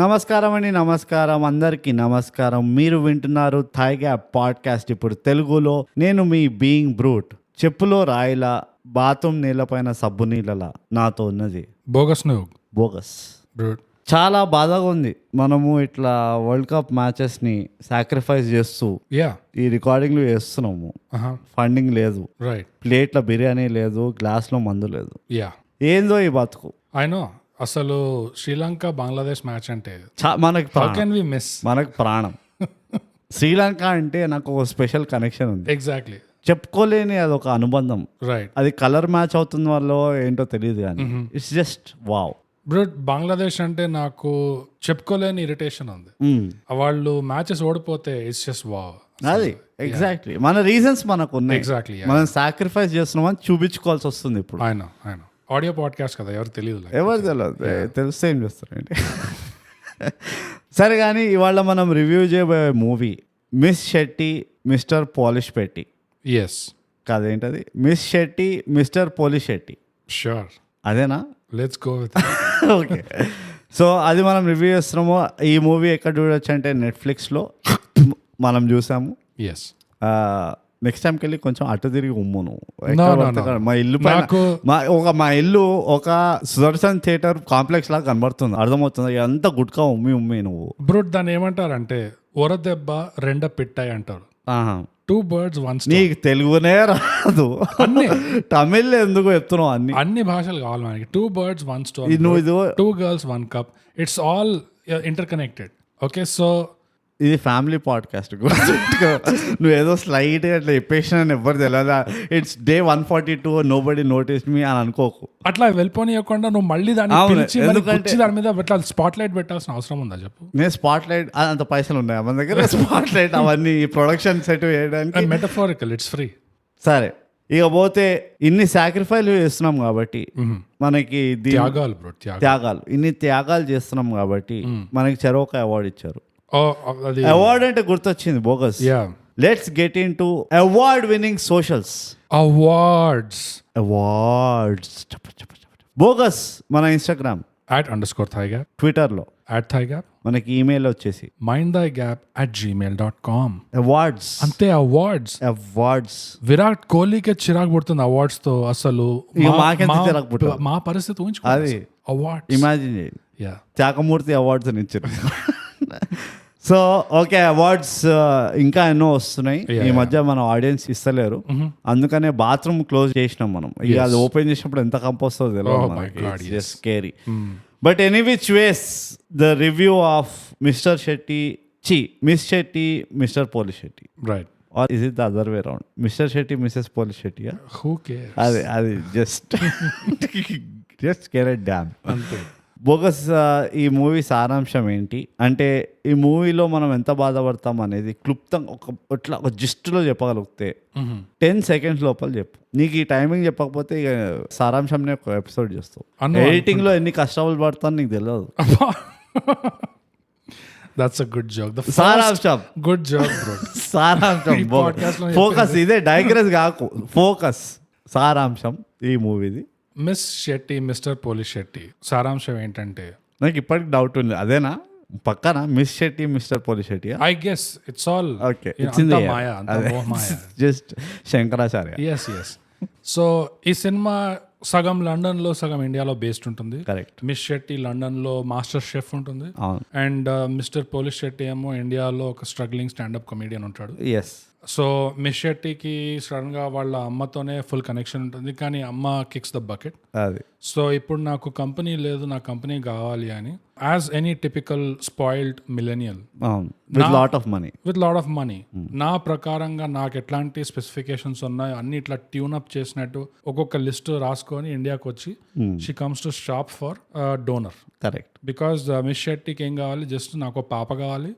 నమస్కారం అండి, నమస్కారం అందరికీ నమస్కారం. మీరు వింటున్నారు థాయ్ గ్యాప్ పాడ్కాస్ట్ ఇప్పుడు తెలుగులో. నేను మీ బీయింగ్ బ్రూట్. చెప్పులో రాయిలా, బాత్రూమ్ నీళ్ళపైన సబ్బు నీళ్ళలా నాతో ఉన్నది బోగస్ నువ్వు బోగస్. బ్రూట్. చాలా బాధగా ఉంది. మనము ఇట్లా వరల్డ్ కప్ మ్యాచెస్ని సాక్రిఫైస్ చేస్తూ యా ఈ రికార్డింగ్లు చేస్తున్నాము. ఫండింగ్ లేదు, రైట్, ప్లేట్ల బిర్యానీ లేదు, గ్లాస్లో మందు లేదు. యా ఏందో ఈ బతుకు. I know. అసలు శ్రీలంక బంగ్లాదేశ్ మ్యాచ్ అంటే మనకి హౌ కెన్ వి మిస్? మనకు ప్రాణం. శ్రీలంక అంటే నాకు ఒక స్పెషల్ కనెక్షన్ ఉంది. ఎగ్జాక్ట్లీ, చెప్పుకోలేని అదొక అనుబంధం. రైట్. అది కలర్ మ్యాచ్ అవుతుంది వల్ల ఏంటో తెలియదు కానీ it's just wow. Brute, Bangladesh అంటే నాకు చెప్పుకోలేని ఇరిటేషన్ ఉంది. వాళ్ళు మ్యాచెస్ ఓడిపోతే ఇట్స్ జస్ట్ వావ్. అది ఎగ్జాక్ట్లీ మన రీజన్స్ మనకు ఉన్నాయి. ఎగ్జాక్ట్లీ, మనం సాక్రిఫైస్ చేస్తున్నామని చూపించుకోవాల్సి వస్తుంది ఇప్పుడు. ఆయన ఆడియో పాడ్కాస్ట్ కదా, ఎవరు తెలియదు. ఎవరు తెలియదు, తెలిస్తే ఏం చేస్తారండి. సరే కానీ ఇవాళ మనం రివ్యూ చేయబోయే movie Miss Shetty mister Polishetty. Yes, కాదేంటది, Miss Shetty mister Polishetty. Sure, అదేనా? Let's go with. Okay, so అది మనం రివ్యూ చేస్తున్నాము. ఈ మూవీ ఎక్కడ చూడొచ్చు అంటే నెట్ఫ్లిక్స్లో మనం చూసాము. ఎస్, నెక్స్ట్ టైంకి వెళ్ళి కొంచెం అటు తిరిగి ఉమ్ము నువ్వు. మా ఇల్లు మా ఇల్లు ఒక సుదర్శన్ థియేటర్ కాంప్లెక్స్ లాగా కనబడుతుంది, అర్థమవుతుంది. ఎంత గుడ్కా ఉమ్మి నువ్వు. బ్రూట్, దాన్ని ఏమంటారు అంటే ఒరదెబ్బ రెండ పిట్టాయి అంటారు. 2 birds 1 stone. నీకు తెలుగునే రాదు, తమిళ్ ఎందుకు చెప్తున్నావు? అన్ని భాషలు కావాలి మనకి. 2 birds 1 stone. నువ్వు ఇది 2 girls 1 cup. It's all interconnected. Okay, so ఇది ఫ్యామిలీ పాడ్కాస్ట్. నువ్వు ఏదో స్లైట్ అట్లా చెప్పేసిన ఎవరు తెలియదా, it's day 142 nobody notice me అని అనుకోకు. అట్లా వెళ్ళిపోనియకుండా నువ్వు మళ్ళీ దాన్ని పిలిచి దాని మీద స్పాట్ లైట్ పెట్టాల్సిన అవసరం ఉందా చెప్పు? నేను స్పాట్ లైట్ అంత పైసలు ఉన్నాయా మన దగ్గర? స్పాట్ లైట్ అవన్నీ ప్రొడక్షన్ సెట్ చేయడానికి మెటఫారికల్, ఇట్స్ ఫ్రీ. సరే, ఇక పోతే ఇన్ని సాక్రిఫైస్ చేస్తున్నాం కాబట్టి మనకి త్యాగాలు ఇన్ని త్యాగాలు చేస్తున్నాం కాబట్టి మనకి చెరొక అవార్డు ఇచ్చారు. అవార్డ్ అంటే గుర్తొచ్చింది bogus. Let's get in to award winning socials. Awards bogus. మన ఇన్స్టాగ్రామ్ @_thaiGap, ట్విట్టర్లో @thaiGap, మనకి ఈమెయిల్ వచ్చేసి mindthigap@gmail.com. అవార్డ్స్ అంతే, అవార్డ్స్. విరాట్ కోహ్లీకే చిరాకు పుడుతుంది అవార్డ్స్ తో. అసలు మా పరిస్థితి ఊహించుకోవాలి. అవార్డ్స్ ఇమాజిన్ చేయండి. త్యాగమూర్తి అవార్డ్స్ అని ఇచ్చారు. సో ఓకే, అవార్డ్స్ ఇంకా ఎన్నో వస్తున్నాయి ఈ మధ్య, మన ఆడియన్స్ ఇస్తలేరు. అందుకనే బాత్రూమ్ క్లోజ్ చేసినాం మనం. ఇక అది ఓపెన్ చేసినప్పుడు ఎంత కంప్ వస్తుందో తెలియదు, scary. But any which ways the review of mister Shetty miss Shetty mister Polishetty, right? Or is it the other way around? Mister Shetty missus Polishetty. Who cares? అది జస్ట్ కేర్ ఎట్ డ్యామ్ అంతే. Bogus, ఈ movie సారాంశం ఏంటి అంటే, ఈ మూవీలో మనం ఎంత బాధపడతాం అనేది క్లుప్తంగా ఒక జిస్టులో చెప్పగలిగితే 10 seconds లోపల చెప్పు. నీకు ఈ టైమింగ్ చెప్పకపోతే ఇక సారాంశంనే ఒక ఎపిసోడ్ చేస్తావు. ఎడిటింగ్ లో ఎన్ని కష్టాలు పడతాను నీకు తెలియదు. That's a good joke. సారాంశం. Good joke, bro. సారాంశం. ఫోకస్, ఇదే డైగ్రెస్ కాకు, ఫోకస్. సారాంశం ఈ మూవీది. Miss Shetty mister Polishetty సారాంశం ఏంటంటే, నాకు ఇప్పటికి డౌట్ ఉంది, అదేనా పక్కన Miss Shetty mister Polishetty? I guess it's all okay, just Shankaracharya. Yes. So ఈ సినిమా సగం లండన్ లో సగం ఇండియాలో బేస్డ్ ఉంటుంది. కరెక్ట్. మిస్ శెట్టి లండన్ లో మాస్టర్ షెఫ్ ఉంటుంది, అండ్ మిస్టర్ పోలిష్ శెట్టి ఏమో ఇండియాలో ఒక స్ట్రగ్లింగ్ స్టాండప్ కమెడియన్ ఉంటాడు. ఎస్. సో మిస్ శెట్టికి సడన్ గా వాళ్ళ అమ్మతోనే ఫుల్ కనెక్షన్ ఉంటుంది, కానీ అమ్మ కిక్స్ ద బకెట్. సో ఇప్పుడు నాకు కంపెనీ లేదు, నా కంపెనీ కావాలి అని, as any typical spoiled millennial with lot of money నా ప్రకారంగా నాకు ఎట్లాంటి స్పెసిఫికేషన్స్ ఉన్నాయో అన్ని ఇట్లా ట్యూన్ అప్ చేసినట్టు ఒక్కొక్క లిస్ట్ రాసుకొని ఇండియాకి వచ్చి she comes to shop for donor. Correct. Because Miss శెట్టికి ఏం కావాలి, జస్ట్ నాకు పాప కావాలి,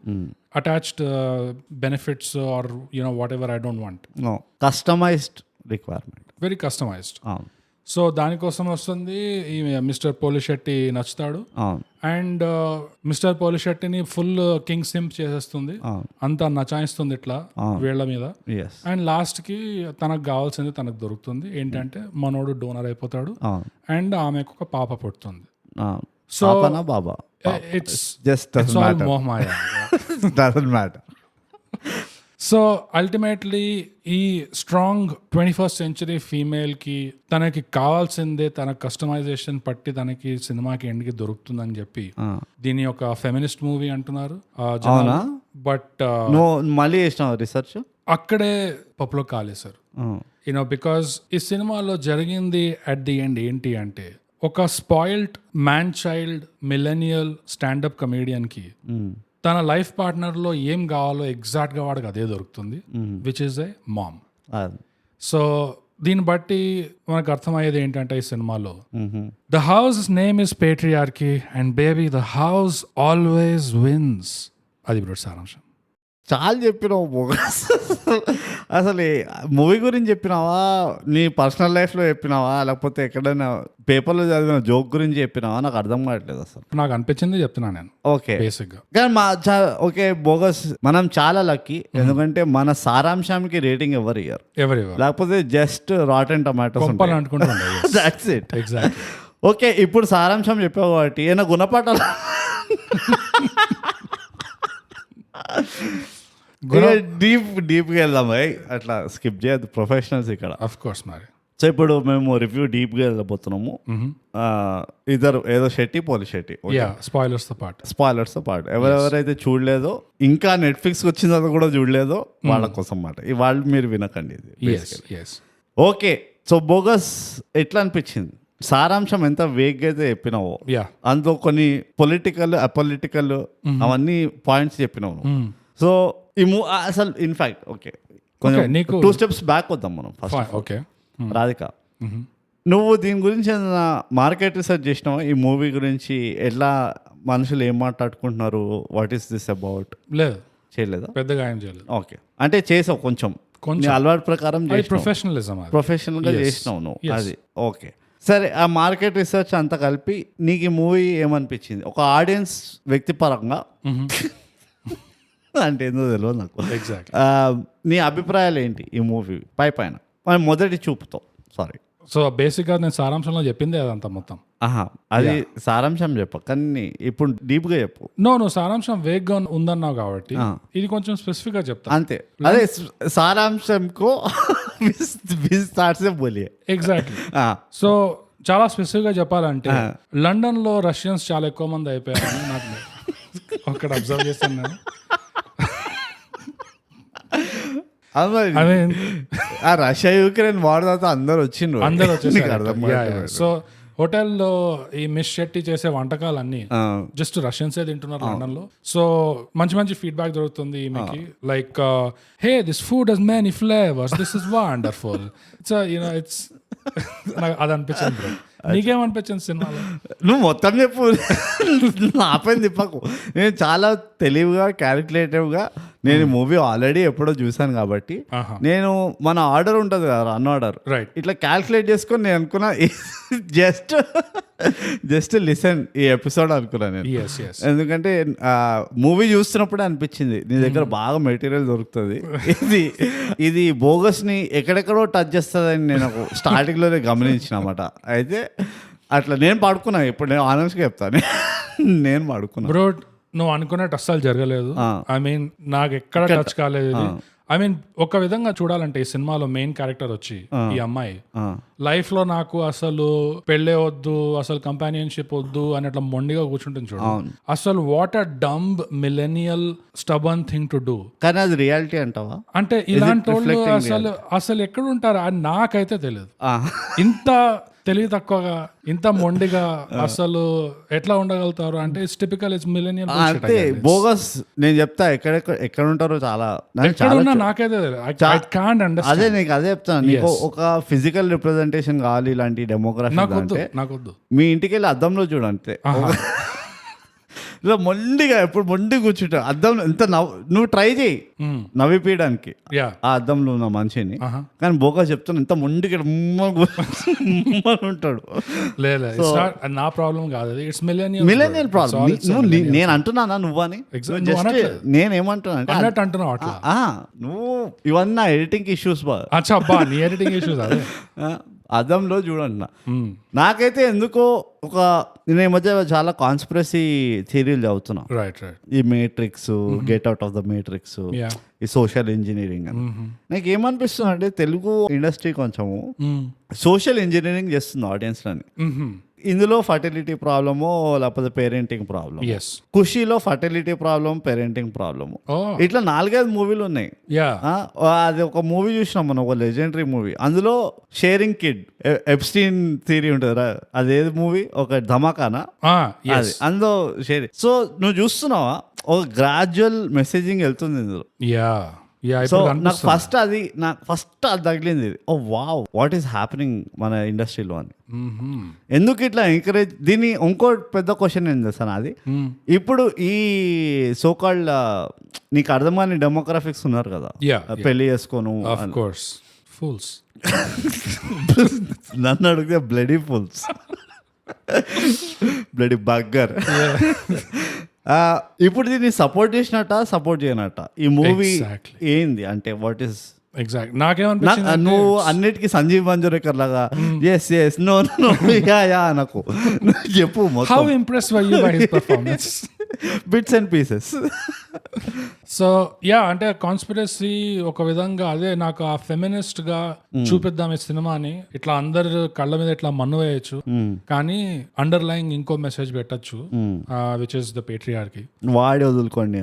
attached benefits or whatever I don't want. Customized requirement, very customized. So దానికోసం వస్తుంది. ఈ మిస్టర్ పోలిష్ శెట్టి నచ్చుతాడు, అండ్ మిస్టర్ పోలిష్ శెట్టిని ఫుల్ కింగ్ సింప్ చేసేస్తుంది, అంతా నచాయిస్తుంది ఇట్లా వీళ్ళ మీద. అండ్ లాస్ట్ కి తనకు కావాల్సింది తనకు దొరుకుతుంది. ఏంటంటే మనోడు డోనర్ అయిపోతాడు, అండ్ ఆమెకు ఒక పాప పుడుతుంది. సో పాపనా బాబా ఇట్స్ జస్ట్ ఇట్స్ ఆల్ మోహమాయ. Doesn't matter. సో అల్టిమేట్లీ ఈ స్ట్రాంగ్ 21st century ఫీమేల్ కి తనకి కావాల్సిందే తన కస్టమైజేషన్ పట్టి తనకి సినిమాకి ఎండ్కి దొరుకుతుందని చెప్పి దీని ఒక ఫెమినిస్ట్ మూవీ అంటున్నారు. బట్ నువ్వు మళ్ళీ చేసినావు రీసెర్చ్? అక్కడే పప్పులో కాలేశారు. యూనో బికాస్ ఈ సినిమాలో జరిగింది అట్ ది ఎండ్ ఏంటి అంటే, ఒక spoiled man child millennial standup comedian కి తన లైఫ్ పార్ట్నర్ లో ఏం కావాలో ఎగ్జాక్ట్ గా వాడికి అదే దొరుకుతుంది, which is a mom. So దీన్ని బట్టి మనకు అర్థమయ్యేది ఏంటంటే ఈ సినిమాలో the house name is patriarchy and baby the house always wins. అది ఇప్పుడు సారాంశం. చాలా చెప్పినావు బోగస్. అసలు మూవీ గురించి చెప్పినావా, నీ పర్సనల్ లైఫ్లో చెప్పినావా, లేకపోతే ఎక్కడైనా పేపర్లో చదివిన జోక్ గురించి చెప్పినావా? నాకు అర్థం కావట్లేదు అసలు. నాకు అనిపించింది చెప్తున్నా నేను. ఓకే బేసిక్గా కానీ ఓకే బోగస్, మనం చాలా లక్కీ. ఎందుకంటే మన సారాంశానికి రేటింగ్ ఎవరు ఇయ్యరు, లేకపోతే జస్ట్ రాటెన్ టమాటోస్ అనుకుంటుండే. That's it. ఎగ్జాక్ట్లీ. ఓకే, ఇప్పుడు సారాంశం చెప్పావు కాబట్టి ఏమైనా గుణపాఠాలు డీప్గా వెళ్దాం భయ్, అట్లా స్కిప్ చేయద్దు, ప్రొఫెషనల్స్ ఇక్కడ. ఆఫ్ కోర్స్ మరి. సో ఇప్పుడు మేము రివ్యూ డీప్గా వెళ్ళబోతున్నాము. ఇద్దరు ఏదో శెట్టి పోలిశెట్టి స్పాయిలర్స్తో పాటు ఎవరెవరైతే చూడలేదో, ఇంకా నెట్ఫ్లిక్స్ వచ్చిన తర్వాత కూడా చూడలేదో వాళ్ళ కోసం మాట వాళ్ళు మీరు వినకండి ఇది. ఓకే, సో బోగస్ ఎట్లా అనిపించింది? సారాంశం ఎంత వేగ్గా అయితే చెప్పినావో, అందులో కొన్ని పొలిటికల్ అపొలిటికల్ అవన్నీ పాయింట్స్ చెప్పినావు. సో ఈ అసలు ఇన్ఫాక్ట్ ఓకే కొంచెం 2 steps బ్యాక్ వద్దాం మనం ఫస్ట్. ఓకే రాధిక, నువ్వు దీని గురించి ఏదైనా మార్కెట్ రీసెర్చ్ చేసినావా? ఈ మూవీ గురించి ఎట్లా మనుషులు ఏం మాట్లాడుకుంటున్నారు, వాట్ ఈస్ దిస్ అబౌట్? లేదు, చేయలేదా? పెద్దగా ఏం చేయలేదు. ఓకే, అంటే చేసావు కొంచెం అలవాటు ప్రకారం, ప్రొఫెషనల్గా చేసినావు నువ్వు. అది ఓకే సరే. ఆ మార్కెట్ రీసెర్చ్ అంతా కలిపి నీకు ఈ మూవీ ఏమనిపించింది ఒక ఆడియన్స్ వ్యక్తిపరంగా? అంటే ఏందో తెలియదు నాకు. నీ అభిప్రాయాలు ఏంటి ఈ మూవీ పైన మొదటి చూపుతో? సారీ, సో బేసిక్గా నేను సారాంశంలో చెప్పింది అదంతా మొత్తం. అది సారాంశం చెప్పు, కానీ ఇప్పుడు డీప్గా చెప్పు. నువ్వు సారాంశం వేగ్గా ఉందన్నావు కాబట్టి ఇది కొంచెం స్పెసిఫిక్ గా చెప్తా అంతే. అదే సారాంశంకో బోలియే. ఎగ్జాక్ట్లీ. సో చాలా స్పెసిఫిక్ గా చెప్పాలంటే లండన్ లో రష్యన్స్ చాలా ఎక్కువ మంది అయిపోయారని నాకు అక్కడ అబ్జర్వ్ చేస్తాను నేను. రష్యా యుక్రెయిన్ వార్ తర్వాత అందరు వచ్చేసారు. సో హోటల్లో ఈ మిస్ శెట్టి చేసే వంటకాలన్నీ జస్ట్ రష్యన్సే తింటున్నారు లండన్ లో. సో మంచి మంచి ఫీడ్బ్యాక్ దొరుకుతుంది ఈమెకి, like hey this food has many flavours, this is wonderful. It's అది అనిపించింది బ్రో. నీకేమనిపించింది సినిమాలో? నువ్వు మొత్తం చెప్పు, నాపైన తిప్పకు. నేను చాలా తెలివిగా క్యాలిక్యులేటివ్గా నేను మూవీ ఆల్రెడీ ఎప్పుడో చూసాను కాబట్టి నేను మన ఆర్డర్ ఉంటుంది కదా, రన్ ఆర్డర్, ఇట్లా క్యాల్కులేట్ చేసుకొని నేను అనుకున్నా జస్ట్ లిసన్ ఈ ఎపిసోడ్ అనుకున్నా నేను. ఎందుకంటే మూవీ చూస్తున్నప్పుడే అనిపించింది నీ దగ్గర బాగా మెటీరియల్ దొరుకుతుంది, ఇది బోగస్ ని ఎక్కడెక్కడో టచ్ చేస్తుందని నేను స్టార్టింగ్ లోనే గమనించిన అన్నమాట. అయితే అట్లా నేను పడుకున్నా. ఇప్పుడు నేను ఆనెస్ట్గా చెప్తాను, నేను పడుకున్నా బ్రో. నువ్వు అనుకున్నట్టు అస్సలు జరగలేదు. ఐ మీన్ నాకు ఎక్కడ టచ్ కాలేదు. ఐ మీన్ ఒక విధంగా చూడాలంటే ఈ సినిమాలో మెయిన్ క్యారెక్టర్ వచ్చి ఈ అమ్మాయి లైఫ్ లో నాకు అసలు పెళ్ళే వద్దు, అసలు కంపానియన్షిప్ వద్దు అని అట్లా మొండిగా కూర్చుంటుంది చూడు. అసలు what a dumb millennial stubborn thing to do. కానీ అది రియాలిటీ అంటావా? అంటే ఇలాంటి వాళ్ళు అసలు ఎక్కడ ఉంటారా అని నాకైతే తెలియదు. ఇంత తెలివి తక్కువగా, ఇంత మొండిగా అసలు ఎట్లా ఉండగలుగుతారు అంటే ఇట్స్ టిపికల్, ఇట్స్ మిలెనియల్. అంటే బోగస్ నేను చెప్తా ఎక్కడ ఉంటారో చాలా నాకైతే అదే నీకు అదే చెప్తాను. నీకు ఒక ఫిజికల్ రిప్రజెంటేషన్ కావాలి ఇలాంటి డెమోగ్రఫీ. నాకొద్దు. మీ ఇంటికి వెళ్ళి అద్దంలో చూడంతే, ఇలా మొండిగా ఎప్పుడు మొండి కూర్చుంటా అద్దంలో. ఎంత నువ్వు ట్రై చేయి నవ్విపీయడానికి ఆ అద్దంలో ఉన్న మనిషిని, కానీ బోగా చెప్తాను ఎంత మొండిగా ఉంటాడు. నా ప్రాబ్లం కాదు, ఇట్స్ మిలేనియల్ ప్రాబ్లం. నేను అంటున్నానా నువ్వని? నేనేమంటున్నా అంటున్నావు అట్లా. నువ్వు ఇవన్నీ ఎడిటింగ్ ఇష్యూస్ ఎడిటింగ్ ఇష్యూస్ అద్దంలో చూడండి నాకైతే ఎందుకో నేను ఈ మధ్య చాలా కాన్స్పిరసీ థియరీలు చదువుతున్నా. Right right. ఈ matrix, get out of the matrix, ఈ సోషల్ ఇంజనీరింగ్ అని. నాకు ఏమనిపిస్తుంది అంటే తెలుగు ఇండస్ట్రీ కొంచెము సోషల్ ఇంజనీరింగ్ చేస్తుంది ఆడియన్స్లని. ఇందులో ఫర్టిలిటీ ప్రాబ్లము లేకపోతే పేరెంటింగ్ ప్రాబ్లమ్, ఖుషీలో ఫర్టిలిటీ ప్రాబ్లం, పేరెంటింగ్ ప్రాబ్లమ్, ఇట్లా 4-5 మూవీలు ఉన్నాయి. అది ఒక మూవీ చూసినాం మనం, ఒక లెజెండరీ మూవీ. అందులో షేరింగ్ కిడ్, ఎప్స్టీన్ థియరీ ఉంటుంది, అదేది మూవీ, ఒక ధమాకానా, అది అందులో షేరింగ్. సో నువ్వు చూస్తున్నావా ఒక గ్రాడ్యువల్ మెసేజింగ్ వెళ్తుంది ఇందులో. సో నాకు ఫస్ట్ అది తగిలింది, ఓ వావ్ వాట్ ఈస్ హ్యాపెనింగ్ మన ఇండస్ట్రీలో అని. ఎందుకు ఇట్లా ఎంకరేజ్ దీన్ని? ఇంకో పెద్ద క్వశ్చన్ ఏం చేస్తాను అది, ఇప్పుడు ఈ సోకాల్డ్ నీకు అర్థమని డెమోగ్రాఫిక్స్ ఉన్నారు కదా, పెళ్లి చేసుకోను, నన్ను అడిగితే బ్లడీ ఫుల్స్, బ్లడీ బగ్గర్. ఇప్పుడు దీన్ని సపోర్ట్ చేసినట్ట, సపోర్ట్ చేయనట్ట? ఈ మూవీ ఏంది అంటే వాట్ ఈస్ ఎగ్జాక్ట్? నాకేమనిపించింది, నువ్వు అన్నిటికీ సంజీవ్ మంజురేకర్ లాగా yes yes no no yeah నాకు చెప్పు మొత్తం. How impressed were you by his performance? Bits and pieces. So అంటే కాన్స్పిరసీ ఒక విధంగా అదే నాకు ఆ ఫెమినిస్ట్ గా చూపిద్దాం ఈ సినిమాని, ఇట్లా అందరు కళ్ళ మీద ఇట్లా మన్ను వేయచ్చు, కానీ అండర్ లైన్ ఇంకో మెసేజ్ పెట్టచ్చు, విచ్ ఇస్ ద పేట్రియార్కీ. వాడి వదులుకోండి.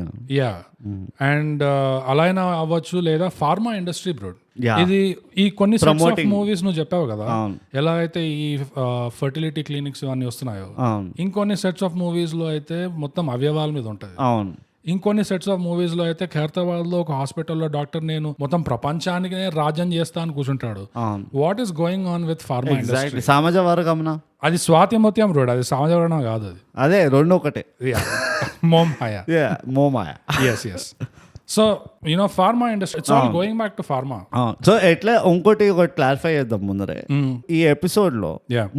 అండ్ అలా అయినా అవ్వచ్చు, లేదా ఫార్మా ఇండస్ట్రీ బ్రోడ్. ఇది ఈ కొన్ని సెట్స్ ఆఫ్ మూవీస్ నువ్వు చెప్పావు కదా, ఎలా అయితే ఈ ఫర్టిలిటీ క్లినిక్స్ ఇవన్నీ వస్తున్నాయో, ఇంకొన్ని సెట్స్ ఆఫ్ మూవీస్ లో అయితే మొత్తం అవయవాల మీద ఉంటది. ఇంకొన్ని సెట్స్ ఆఫ్ మూవీస్ లో అయితే ఖైరతాబాద్ లో ఒక హాస్పిటల్లో డాక్టర్ నేను మొత్తం ప్రపంచానికి రాజ్యం చేస్తా అని కూర్చుంటాడు. What is going on with pharma industry? సమాజ వర్గం, అది స్వాతిమత్యం రోడ్, అది సమాజ వర్గం కాదు, అది రెండు ఒకటే. మోమాయా. So pharma industry, it's all going back to pharma. So ఎట్లా ఇంకోటి క్లారిఫై చేద్దాం ముందరే, ఈ ఎపిసోడ్ లో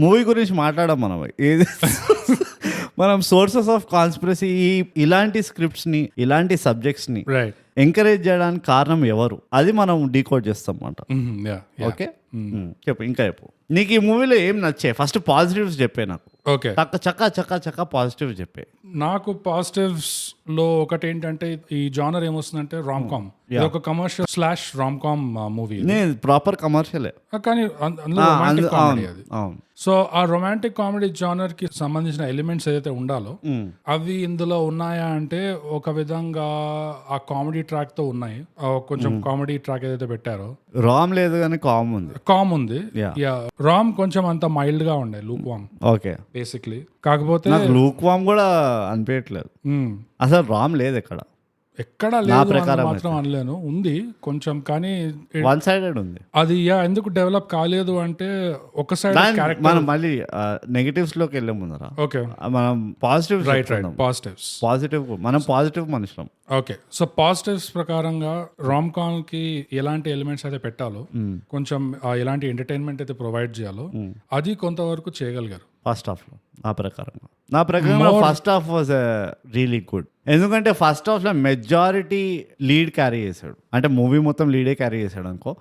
మూవీ గురించి మాట్లాడడం మనం, ఏది మనం సోర్సెస్ ఆఫ్ కాన్స్పిరసీ, ఇలాంటి స్క్రిప్ట్స్ ని, ఇలాంటి సబ్జెక్ట్స్ ని ఎంకరేజ్ చేయడానికి కారణం ఎవరు, అది మనం డీకోడ్ చేస్తాం అన్నమాట. ఓకే చెప్పు, ఇంకా చెప్పు. నీకు ఈ మూవీలో ఏం నచ్చే? ఫస్ట్ పాజిటివ్స్ చెప్పే నాకు. ఓకే, చక్క పాజిటివ్ చెప్పే. నాకు పాజిటివ్స్ లో ఒకటి ఏంటంటే, ఈ జానర్ ఏమొస్తుందంటే రామ్ కామ్. ఒక commercial slash rom com movie, proper commercial, కానీ అందులో రొమాంటిక్ కామెడీ అది. సో ఆ రొమాంటిక్ కామెడీ జానర్ కి సంబంధించిన ఎలిమెంట్స్ ఏదైతే ఉండాలో అవి ఇందులో ఉన్నాయా అంటే ఒక విధంగా ఆ కామెడీ ట్రాక్ తో ఉన్నాయి. కొంచెం కామెడీ ట్రాక్ ఏదైతే పెట్టారో, రామ్ లేదు కానీ కామ్ ఉంది. రామ్ కొంచెం అంత మైల్డ్ గా ఉండే, లూక్ వామ్. Okay, basically. కాకపోతే లూక్ వామ్ కూడా అనిపించట్లేదు అసలు, రామ్ లేదు ఎక్కడ లేదు మాత్రం అనలేను, ఉంది కొంచెం, కానీ వన్ సైడెడ్ ఉంది అది. ఎందుకు డెవలప్ కాలేదు అంటే, ఒక సైడ్ మనం మళ్ళీ నెగటివ్స్ లోకి వెళ్ళే ముందర ఓకే మనం పాజిటివ్ పాజిటివ్ మనం పాజిటివ్ మనుషులం. ఓకే, సో పాజిటివ్స్ ప్రకారంగా రామ్ కామ్ కి ఎలాంటి ఎలిమెంట్స్ అయితే పెట్టాలో, కొంచెం ఎలాంటి ఎంటర్టైన్మెంట్ అయితే ప్రొవైడ్ చేయాలో, అది కొంతవరకు చేయగలిగారు ఫస్ట్ హాఫ్ లో. నా ప్రకారం first half was really good. ఎందుకంటే ఫస్ట్ హాఫ్ లో మెజారిటీ లీడ్ క్యారీ చేశాడు, అంటే మూవీ మొత్తం లీడే క్యారీ చేశాడు అనుకో,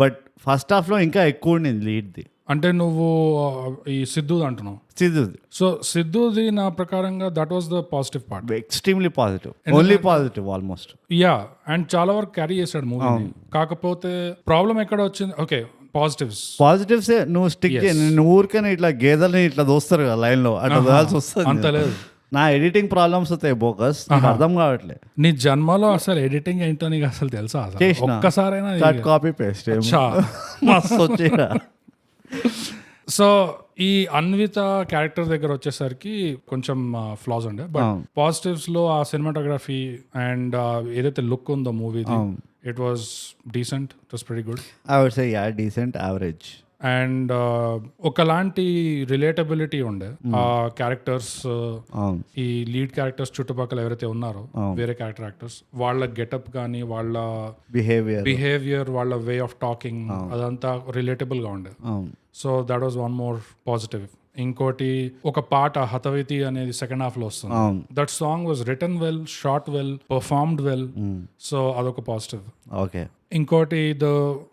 బట్ ఫస్ట్ హాఫ్ లో ఇంకా ఎక్కువ ఉండింది లీడ్ది. అంటే నువ్వు ఈ సిద్ధు అంటున్నావు? సో సిద్ధుది నా ప్రకారంగా that was the positive part, extremely positive, only positive almost. And చాలా వరకు క్యారీ చేశాడు మూవీ. కాకపోతే ప్రాబ్లం ఎక్కడ వచ్చింది? ఓకే, పాజిటివ్స్ నువ్వు స్టిక్ చేయి. నువ్వు ఊరికైనా ఇట్లా గేదెల్ని ఇట్లా దోస్తారు కదా లైన్ లో, అట్లా దోయాల్సి వస్తుంది. అంత లేదు, నా ఎడిటింగ్ ప్రాబ్లమ్స్ వస్తాయి బోకస్, అర్థం కావట్లేదు. నీ జన్మలో అసలు ఎడిటింగ్ ఏంటో నీకు అసలు తెలుసా? ఒక్కసారైనా కట్ కాపీ పేస్ట్ వచ్చేదా? సో ఈ అన్విత క్యారెక్టర్ దగ్గర వచ్చేసరికి కొంచెం ఫ్లాస్ ఉండే, బట్ పాజిటివ్స్ లో ఆ సినిమాటోగ్రఫీ అండ్ ఏదైతే లుక్ ఉందో movie, it was decent, it was pretty good. I would say decent average. And ఒకలాంటి రిలేటబిలిటీ ఉండే ఆ క్యారెక్టర్స్, ఈ లీడ్ క్యారెక్టర్స్ చుట్టుపక్కల ఎవరైతే ఉన్నారో వేరే క్యారెక్టర్ యాక్టర్స్, వాళ్ళ గెటప్ కానీ వాళ్ళ బిహేవియర్, వాళ్ళ వే ఆఫ్ టాకింగ్, అదంతా రిలేటబుల్ గా ఉండే. So that was one more positive ఇంకోటి ఒక పాట హతవితి అనేది సెకండ్ హాఫ్ లో వస్తుంది. That song was written well, shot well, performed well. So అదొక పాజిటివ్. ఓకే. ఇంకోటి the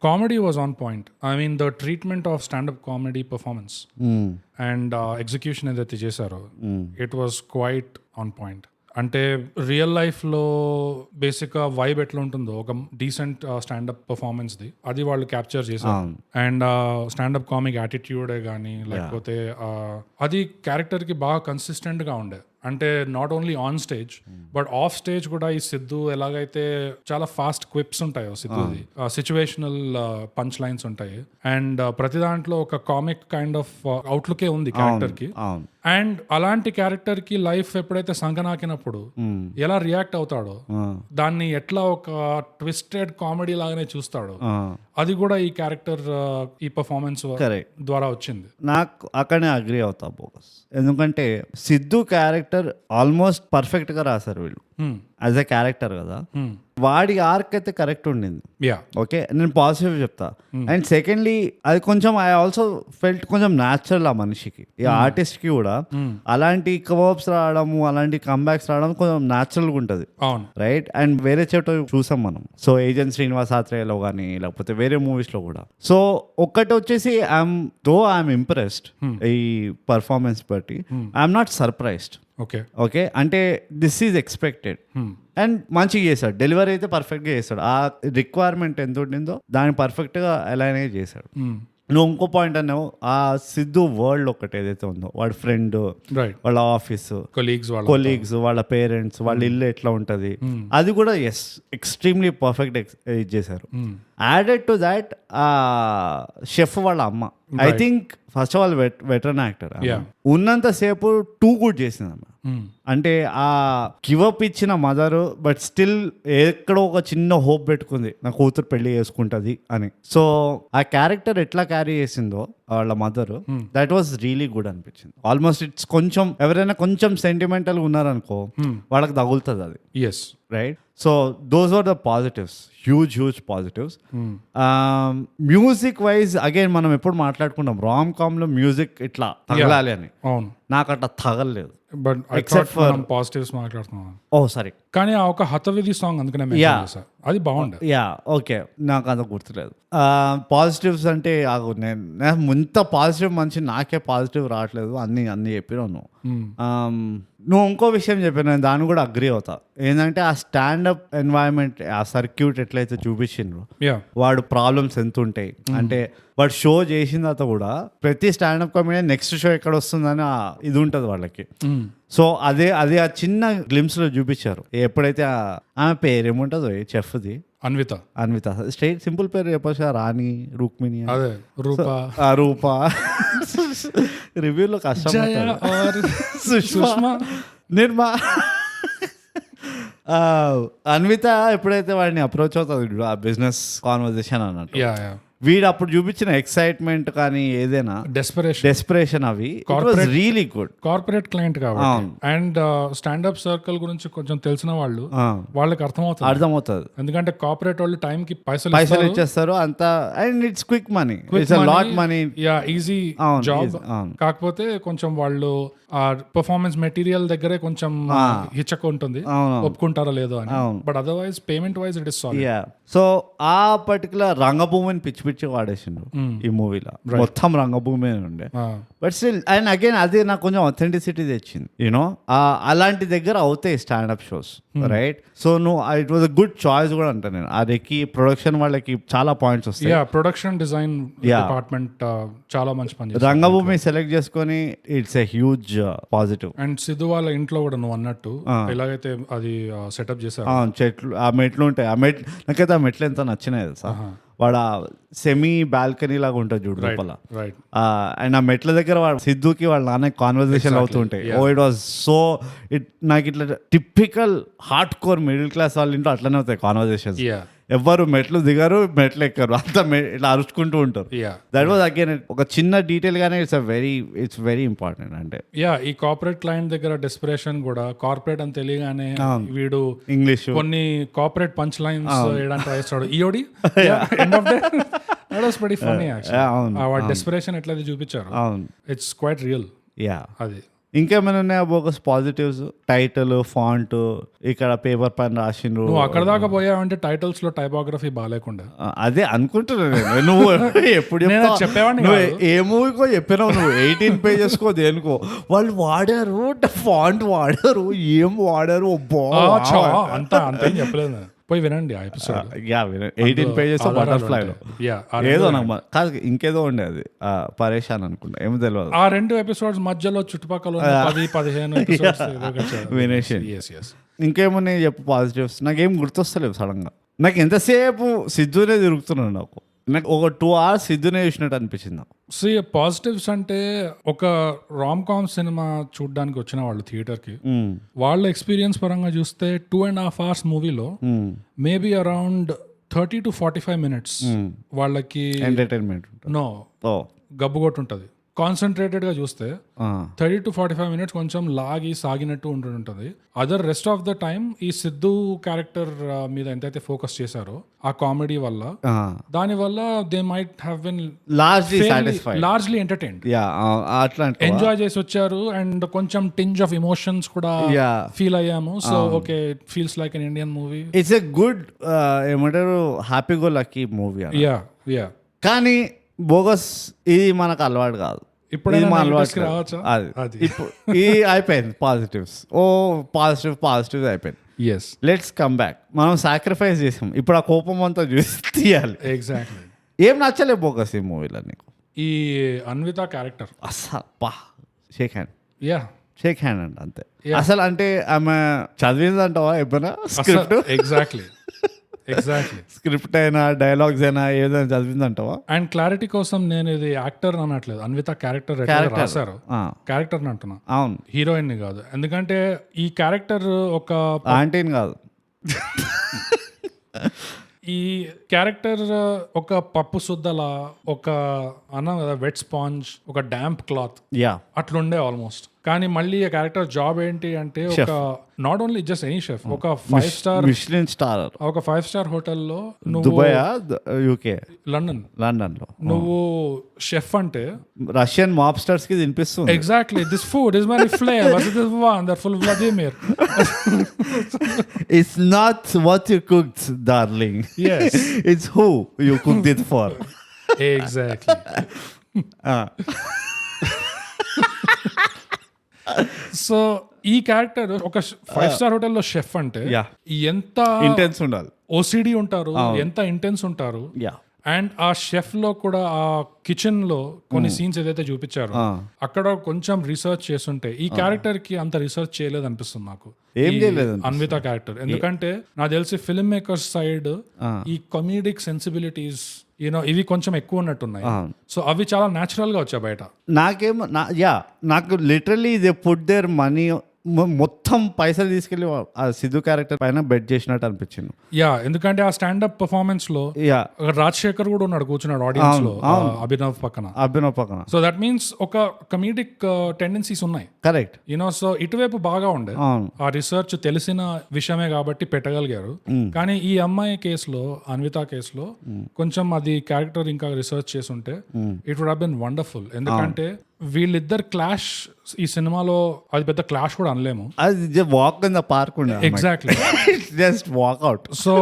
comedy was on point. I mean the treatment of standup comedy performance and execution ఏదైతే చేశారో it was quite on point. అంటే real life లో basic గా vibe ఎట్లా ఉంటుందో ఒక డీసెంట్ స్టాండప్ పర్ఫార్మెన్స్ ది అది వాళ్ళు క్యాప్చర్ చేశారు. అండ్ స్టాండప్ కామిక్ యాటిట్యూడే గానీ లేకపోతే అది క్యారెక్టర్ కి బాగా కన్సిస్టెంట్ గా ఉండే. అంటే not only on stage but of stage కూడా ఈ సిద్ధు ఎలాగైతే చాలా ఫాస్ట్ క్విప్స్ ఉంటాయో సిద్ధుది, సిచ్యువేషనల్ పంచ్ లైన్స్ ఉంటాయి. అండ్ ప్రతి దాంట్లో ఒక కామిక్ కైండ్ ఆఫ్ అవుట్లుకే ఉంది క్యారెక్టర్ కి. అండ్ అలాంటి క్యారెక్టర్ కి లైఫ్ ఎప్పుడైతే సంకనాకినప్పుడు ఎలా రియాక్ట్ అవుతాడో, దాన్ని ఎట్లా ఒక ట్విస్టెడ్ కామెడీ లాగానే చూస్తాడో, అది కూడా ఈ క్యారెక్టర్ ఈ పర్ఫార్మెన్స్ ద్వారా వచ్చింది. నాకు అక్కడనే అగ్రి అవుతా బోగస్. ఎందుకంటే సిద్ధు క్యారెక్టర్ ఆల్మోస్ట్ పర్ఫెక్ట్ గా రాశారు వీళ్ళు యాజ్ ఎ క్యారెక్టర్ కదా. వాడి ఆర్క్ అయితే కరెక్ట్ ఉండింది. ఓకే, నేను పాజిటివ్ చెప్తా. అండ్ సెకండ్లీ అది కొంచెం ఐ ఆల్సో ఫెల్ట్ కొంచెం న్యాచురల్ ఆ మనిషికి, ఈ ఆర్టిస్ట్ కి కూడా అలాంటి కవర్బ్స్ రావడము, అలాంటి కంబ్యాక్స్ రావడం కొంచెం న్యాచురల్గా ఉంటుంది, రైట్? అండ్ వేరే చోట చూసాం మనం. సో ఏజెంట్ శ్రీనివాస్ ఆత్రేయలో కానీ లేకపోతే వేరే మూవీస్ లో కూడా. సో ఒక్కటి వచ్చేసి ఐఎమ్ ఇంప్రెస్డ్ ఈ పర్ఫార్మెన్స్ బట్టి. I'm not surprised. ఓకే, అంటే దిస్ ఈజ్ ఎక్స్పెక్టెడ్. అండ్ మంచిగా చేశాడు, డెలివరీ అయితే పర్ఫెక్ట్గా చేశాడు. ఆ రిక్వైర్మెంట్ ఎంత ఉండిందో దాన్ని పర్ఫెక్ట్గా అలానే చేశాడు. నువ్వు ఇంకో పాయింట్ అన్నావు, ఆ సిద్ధు వరల్డ్ ఒకటి ఏదైతే ఉందో, వాడి ఫ్రెండ్, వాళ్ళ ఆఫీస్ కొలీగ్స్, వాళ్ళ పేరెంట్స్, వాళ్ళ ఇల్లు ఎట్లా ఉంటది, అది కూడా ఎస్ ఎక్స్ట్రీమ్లీ పర్ఫెక్ట్ చేశారు. యాడెడ్ టు దాట్ షెఫ్ వాళ్ళ అమ్మ, I think first of all veteran actor, ఉన్నంతసేపు టూ గుడ్ చేసింది అమ్మ. అంటే ఆ గివప్ ఇచ్చిన మదర్ బట్ స్టిల్ ఎక్కడో ఒక చిన్న హోప్ పెట్టుకుంది నా కూతురు పెళ్లి చేసుకుంటది అని. సో ఆ క్యారెక్టర్ ఎట్లా క్యారీ చేసిందో వాళ్ళ mother, that was really good అనిపించింది. ఆల్మోస్ట్ ఇట్స్ కొంచెం ఎవరైనా కొంచెం సెంటిమెంటల్ ఉన్నారనుకో వాళ్ళకి తగులుతుంది అది, right? So those are the positives, huge positives. Music wise again మనం ఎప్పుడు మాట్లాడుకున్నాం రామ్ కామ్ లో మ్యూజిక్ ఇట్లా తగలాలి అని, నాకు అట్లా తగలలేదు. బట్ ఎక్సెప్ట్ ఫర్ పాజిటివ్స్ మాట్లాడుతున్నాం. ఓ సారీ, కానీ ఆ ఒక హతవిధి సాంగ్ అందుకనే అది బాగుండే. ఓకే, నాకు అంత గుర్తులేదు. పాజిటివ్స్ అంటే నేను ఇంత పాజిటివ్ మంచి నాకే పాజిటివ్ రావట్లేదు, అన్ని చెప్పినావు నువ్వు. ఇంకో విషయం చెప్పాను, నేను దాన్ని కూడా అగ్రి అవుతా. ఏంటంటే ఆ స్టాండప్ ఎన్వైరన్మెంట్, ఆ సర్క్యూట్ ఎట్లయితే చూపించిండ్రు, వాడు ప్రాబ్లమ్స్ ఎంత ఉంటాయి అంటే వాడు షో చేసిన తర్వాత కూడా ప్రతి స్టాండప్ కామెడీ నెక్స్ట్ షో ఎక్కడ వస్తుందని ఇది ఉంటుంది వాళ్ళకి. సో అదే ఆ చిన్న గ్లిమ్స్ లో చూపించారు. ఎప్పుడైతే ఆమె పేరు ఏముంటుందో చెఫ్ది, అన్విత స్ట్రైట్ సింపుల్ పేరు చెప్పొచ్చు, రాణి, రుక్మిణి, రూపా. రివ్యూలో కష్టం, సుష్మా, నిర్మా. అన్విత ఎప్పుడైతే వాడిని అప్రోచ్ అవుతుంది ఆ బిజినెస్ కాన్వర్జేషన్ అన్నట్టు, వీడు అప్పుడు చూపించిన ఎక్సైట్మెంట్ కానీ ఏదైనా డెస్పరేషన్ అవి రియలీ గుడ్. కార్పొరేట్ క్లయింట్ కాబట్టి అండ్ స్టాండప్ సర్కిల్ గురించి కొంచెం తెలిసిన వాళ్ళు, వాళ్ళకి అర్థమవుతుంది. ఎందుకంటే కార్పొరేట్ వాళ్ళు టైం కి పైసలు ఇచ్చేస్తారు అంతా, and it's quick money, it's lot money, easy job. కాకపోతే కొంచెం వాళ్ళు ఆ పర్ఫార్మెన్స్ మెటీరియల్ దగ్గరే కొంచెం హిచ్చక ఉంటుంది, ఒప్పుకుంటారో లేదో అని. But otherwise payment wise it is solid. So ఆ పర్టికులర్ రంగభూమిని పిచ్చి వాడేసిండు ఈ మూవీలో, మొత్తం రంగభూమి ఉండే. బట్ స్టిల్ అండ్ అగైన్ అది నాకు కొంచెం అథెంటిసిటీ తెచ్చింది, యూనో. అలాంటి దగ్గర అవుతాయి స్టాండప్ షోస్, రైట్? సో నువ్వు it was a good choice కూడా అంటా నేను. అదికి ప్రొడక్షన్ వాళ్ళకి చాలా పాయింట్స్ వస్తాయి, ప్రొడక్షన్ డిజైన్ డిపార్ట్మెంట్ చాలా మంచి పని. రంగభూమి సెలెక్ట్ చేసుకొని it's a huge positive. And Siddhu వాళ్ళ ఇంట్లో కూడా నువ్వు అన్నట్టు ఎలాగైతే అది సెటప్ చేశారు, చెట్లు, ఆ మెట్లు ఉంటాయి, నాకైతే ఆ మెట్లు ఎంత నచ్చినాయి తెలుసా. వాడు సెమీ బాల్కనీ లాగా ఉంటుంది చూడు లోపల, అండ్ ఆ మెట్ల దగ్గర వాడు సిద్ధుకి వాళ్ళ నాన్న కాన్వర్సేషన్ అవుతుంటాయి. ఓ ఇట్ వాజ్ సో నాకు ఇట్లా typical hard core middle class వాళ్ళ ఇంట్లో అట్లనే అవుతాయి కాన్వర్సేషన్స్. ఎవ్వరు మెట్లు దిగరు, మెట్లు ఎక్కరు, అంతా ఇట్లా అరుచుకుంటూ ఉంటారు. దట్ వాజ్ అగైన్ ఒక చిన్న డీటెయిల్ గానే ఇట్స్ వెరీ ఇంపార్టెంట్. అంటే ఈ కార్పొరేట్ క్లయింట్ దగ్గర డెస్పిరేషన్ కూడా, కార్పొరేట్ అని తెలియగానే వీడు ఇంగ్లీష్ కొన్ని కార్పొరేట్ పంచ్ లైన్స్ వేయడానికి ట్రై చేస్తాడు. ఈయోడి end of day that was very funny actually. ఆ డెస్పిరేషన్ ఎట్లయితే చూపించారు, ఇట్స్ క్వైట్ రియల్. అది ఇంకేమైనా ఉన్నాయా బోగస్ పాజిటివ్స్? టైటిల్, ఫాంట్, ఇక్కడ పేపర్ పైన రాసిండ్రు. నువ్వు అక్కడ దాకా పోయావంటే టైటిల్స్ లో టైపోగ్రఫీ బాగాలేకుండా. అదే అనుకుంటున్నా నువ్వు ఎప్పుడు చెప్పేవాడిని. ఏ మూవీకో చెప్పినావు నువ్వు, 18 pages కో దేనికో వాళ్ళు వాడారు, ఫాంట్ వాడారు, ఏం వాడారు అంతా అంతేం చెప్పలేదు. పోయి వినండి ఆ ఎపిసోడ్. 18 pages బటర్ఫ్లై లో ఏదో కాదు, ఇంకేదో ఉండే అది పరేషాన్ అనుకుంటా, ఏమో తెలియదు. ఆ 2 episodes మధ్యలో చుట్టుపక్కల 10-15 వినేషన్. ఇంకేమన్నా చెప్పు పాజిటివ్స్. నాకేం గుర్తొస్తలేవు సడన్ గా. నాకు ఎంతసేపు సిద్ధునే తిరుగుతున్నాడు. నాకు ఒక 2 hours సిద్ధునే చూసినట్టు అనిపించింది నాకు. పాజిటివ్స్ అంటే ఒక రామ్ కామ్ సినిమా చూడడానికి వచ్చిన వాళ్ళు థియేటర్ కి, వాళ్ళ ఎక్స్పీరియన్స్ పరంగా చూస్తే 2.5 hours మూవీలో మేబీ అరౌండ్ 30 to 45 minutes వాళ్ళకి ఎంటర్టైన్మెంట్ గబ్బు కొట్టు ఉంటుంది. కాన్సన్ట్రేటెడ్ గా చూస్తే 30 to 45 minutes కొంచెం లాగి సాగినట్టు ఉంటుంటుంది. Other rest of the time ఈ సిద్ధు క్యారెక్టర్ మీద ఎంతైతే ఫోకస్ చేశారో ఆ కామెడీ వల్ల, దాని వల్ల they might have been largely entertained. Enjoy చేసి వచ్చారు అండ్ కొంచెం టింజ్ ఆఫ్ ఎమోషన్స్ కూడా ఫీల్ అయ్యాము. So okay, it feels like an Indian movie. It's a good ఏమంటారు హ్యాపీ గో లక్కీ మూవీ. కానీ బోగస్ ఇది మనకు అలవాటు కాదు. ఇప్పుడు అయిపోయింది పాజిటివ్స్. పాజిటివ్స్ అయిపోయింది. Let's come back. మనం సాక్రిఫైస్ చేసాం, ఇప్పుడు ఆ కోపం అంతా చూసి తీయాలి. ఎగ్జాక్ట్లీ. ఏం నచ్చలే బోగస్ ఈ మూవీలో నీకు? ఈ అన్విత క్యారెక్టర్ అసలు షేక్ హ్యాండ్ అండి అంతే. అసలు అంటే ఆమె చదివింది అంటావా ఎప్పుడైనా స్క్రిప్ట్? ఎగ్జాక్ట్లీ స్క్రిప్ట్ అయినా డైలాగ్స్ అయినా ఏదైనా చదివిందంటావా? అండ్ క్లారిటీ కోసం నేను ఇది యాక్టర్ అనట్లేదు, అన్విత క్యారెక్టర్ రాశారు క్యారెక్టర్ అంటున్నా. అవును, హీరోయిన్ ని కాదు. ఎందుకంటే ఈ క్యారెక్టర్ ఒక ఆంటీని కాదు. ఈ క్యారెక్టర్ ఒక పప్పు సుద్దల, ఒక అన్నాం కదా వెట్ స్పాంజ్, ఒక డాంప్ క్లాత్ అట్లుండే ఆల్మోస్ట్. కానీ మళ్ళీ ఆ క్యారెక్టర్ జాబ్ ఏంటి అంటే ఒక not only just any chef, ఒక 5 star మిషెలిన్ స్టార్, ఒక 5 star హోటల్లో దుబాయ్ యూకే లండన్ లో నువ్వు షెఫ్ అంటే రష్యన్ మాబ్స్టర్స్ కి తినిపిస్తుంది. Exactly, this food is very flavour, this is wonderful Vladimir. It's not what you cooked, darling. Yes. It's who you cooked it for. Exactly. So ఈ character ఒక 5 star హోటల్లో chef అంటే ఎంత intense ఉండాలి, OCD ఉంటారు, ఎంత ఇంటెన్స్ ఉంటారు. And ఆ షెఫ్ లో కూడా ఆ కిచెన్ లో కొన్ని సీన్స్ ఏదైతే చూపించారో అక్కడ కొంచెం రీసెర్చ్ చేస్తుంటే ఈ క్యారెక్టర్ కి అంత రీసెర్చ్ చేయలేదు అనిపిస్తుంది నాకు అన్విత క్యారెక్టర్. ఎందుకంటే నాకు తెలిసి ఫిల్మ్ మేకర్స్ సైడ్ ఈ కమీడిక్ సెన్సిబిలిటీస్ ఇవి కొంచెం ఎక్కువ ఉన్నట్టున్నాయి. సో అవి చాలా న్యాచురల్ గా వచ్చాయి బయట. నాకేమో నాకు literally they put their money, మొత్తం పైసలు తీసుకెళ్లి ఆ సిద్ధు క్యారెక్టర్ పైన బెట్ చేసినట్టు అనిపించింది. ఎందుకంటే ఆ స్టాండప్ పర్ఫార్మెన్స్ లో రాజశేఖర్ కూడా ఉన్నాడు, కూర్చున్నాడు ఆడియన్స్ లో అభినవ్ పక్కన. సో దట్ మీన్స్ ఒక కమీడిక్ టెండెన్సీస్ ఉన్నాయి. కరెక్ట్. సో ఇటువైపు బాగా ఉండే ఆ రీసెర్చ్ తెలిసిన విషయమే కాబట్టి పెట్టగలిగారు. కానీ ఈ అమ్మాయి కేసులో, అన్విత కేసులో కొంచెం అది క్యారెక్టర్ ఇంకా రీసెర్చ్ చేసి ఉంటే it would have been wonderful. ఎందుకంటే వీళ్ళిద్దరు క్లాష్ ఈ సినిమాలో అది పెద్ద క్లాష్ కూడా అనలేము, అది వాక్ ఇన్ ద పార్క్ ఉండే. Exactly, just walk out. So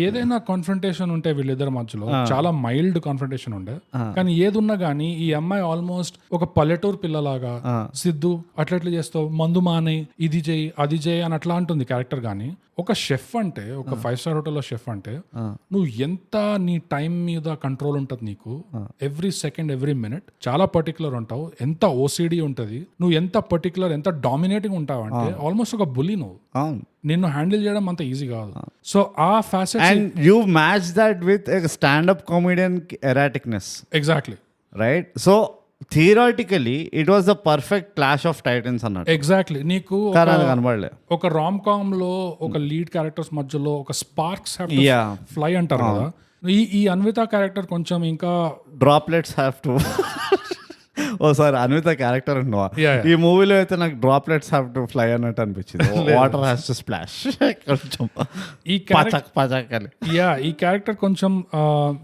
ఏదైనా కాన్ఫ్రంటేషన్ ఉంటే వీళ్ళిద్దరి మధ్యలో చాలా మైల్డ్ కాన్ఫ్రంటేషన్ ఉండే. కానీ ఏదున్నా గానీ ఈ అమ్మాయి ఆల్మోస్ట్ ఒక పల్లెటూరు పిల్లలాగా సిద్ధు అట్లా చేస్తావు, మందు మానే, ఇది చేయి అది చేయి అని అట్లా అంటుంది క్యారెక్టర్. కానీ ఒక షెఫ్ అంటే, ఒక 5 star హోటల్లో షెఫ్ అంటే నువ్వు ఎంత నీ టైం మీద కంట్రోల్ ఉంటుంది నీకు, ఎవ్రీ సెకండ్ ఎవ్రీ మినిట్ చాలా పర్టికులర్ ఉంటావు, ఎంత ఓసిడి ఉంటుంది, నువ్వు ఎంత పర్టికులర్, ఎంత డామినేటింగ్ ఉంటావు అంటే ఆల్మోస్ట్ ఒక బుల్లి. నువ్వు నిన్ను హ్యాండిల్ చేయడం అంత ఈజీ కాదు. సో ఆ facet and you match that with standup comedian ఎరాటిక్నెస్. Exactly right. So theoretically it was the perfect clash of titans అన్నట్టు. ఎగ్జాక్ట్లీ. నీకు కానీ అది కనబడలే. ఒక రామ్ కామ్ లో ఒక లీడ్ క్యారెక్టర్స్ మధ్యలో ఒక స్పార్క్స్ ఫ్లై అంటారు కదా. ఈ అన్విత క్యారెక్టర్ కొంచెం ఇంకా droplets have to oh sorry Anvitha character అంటున్నావా? ఈ మూవీలో అయితే నాకు డ్రాప్లెట్స్ హ్యావ్ టు ఫ్లై అన్నట్టు అనిపించింది. వాటర్ హ్యాస్ టు స్ప్లాష్ కొంచెం ఈ క్యారెక్టర్ కొంచెం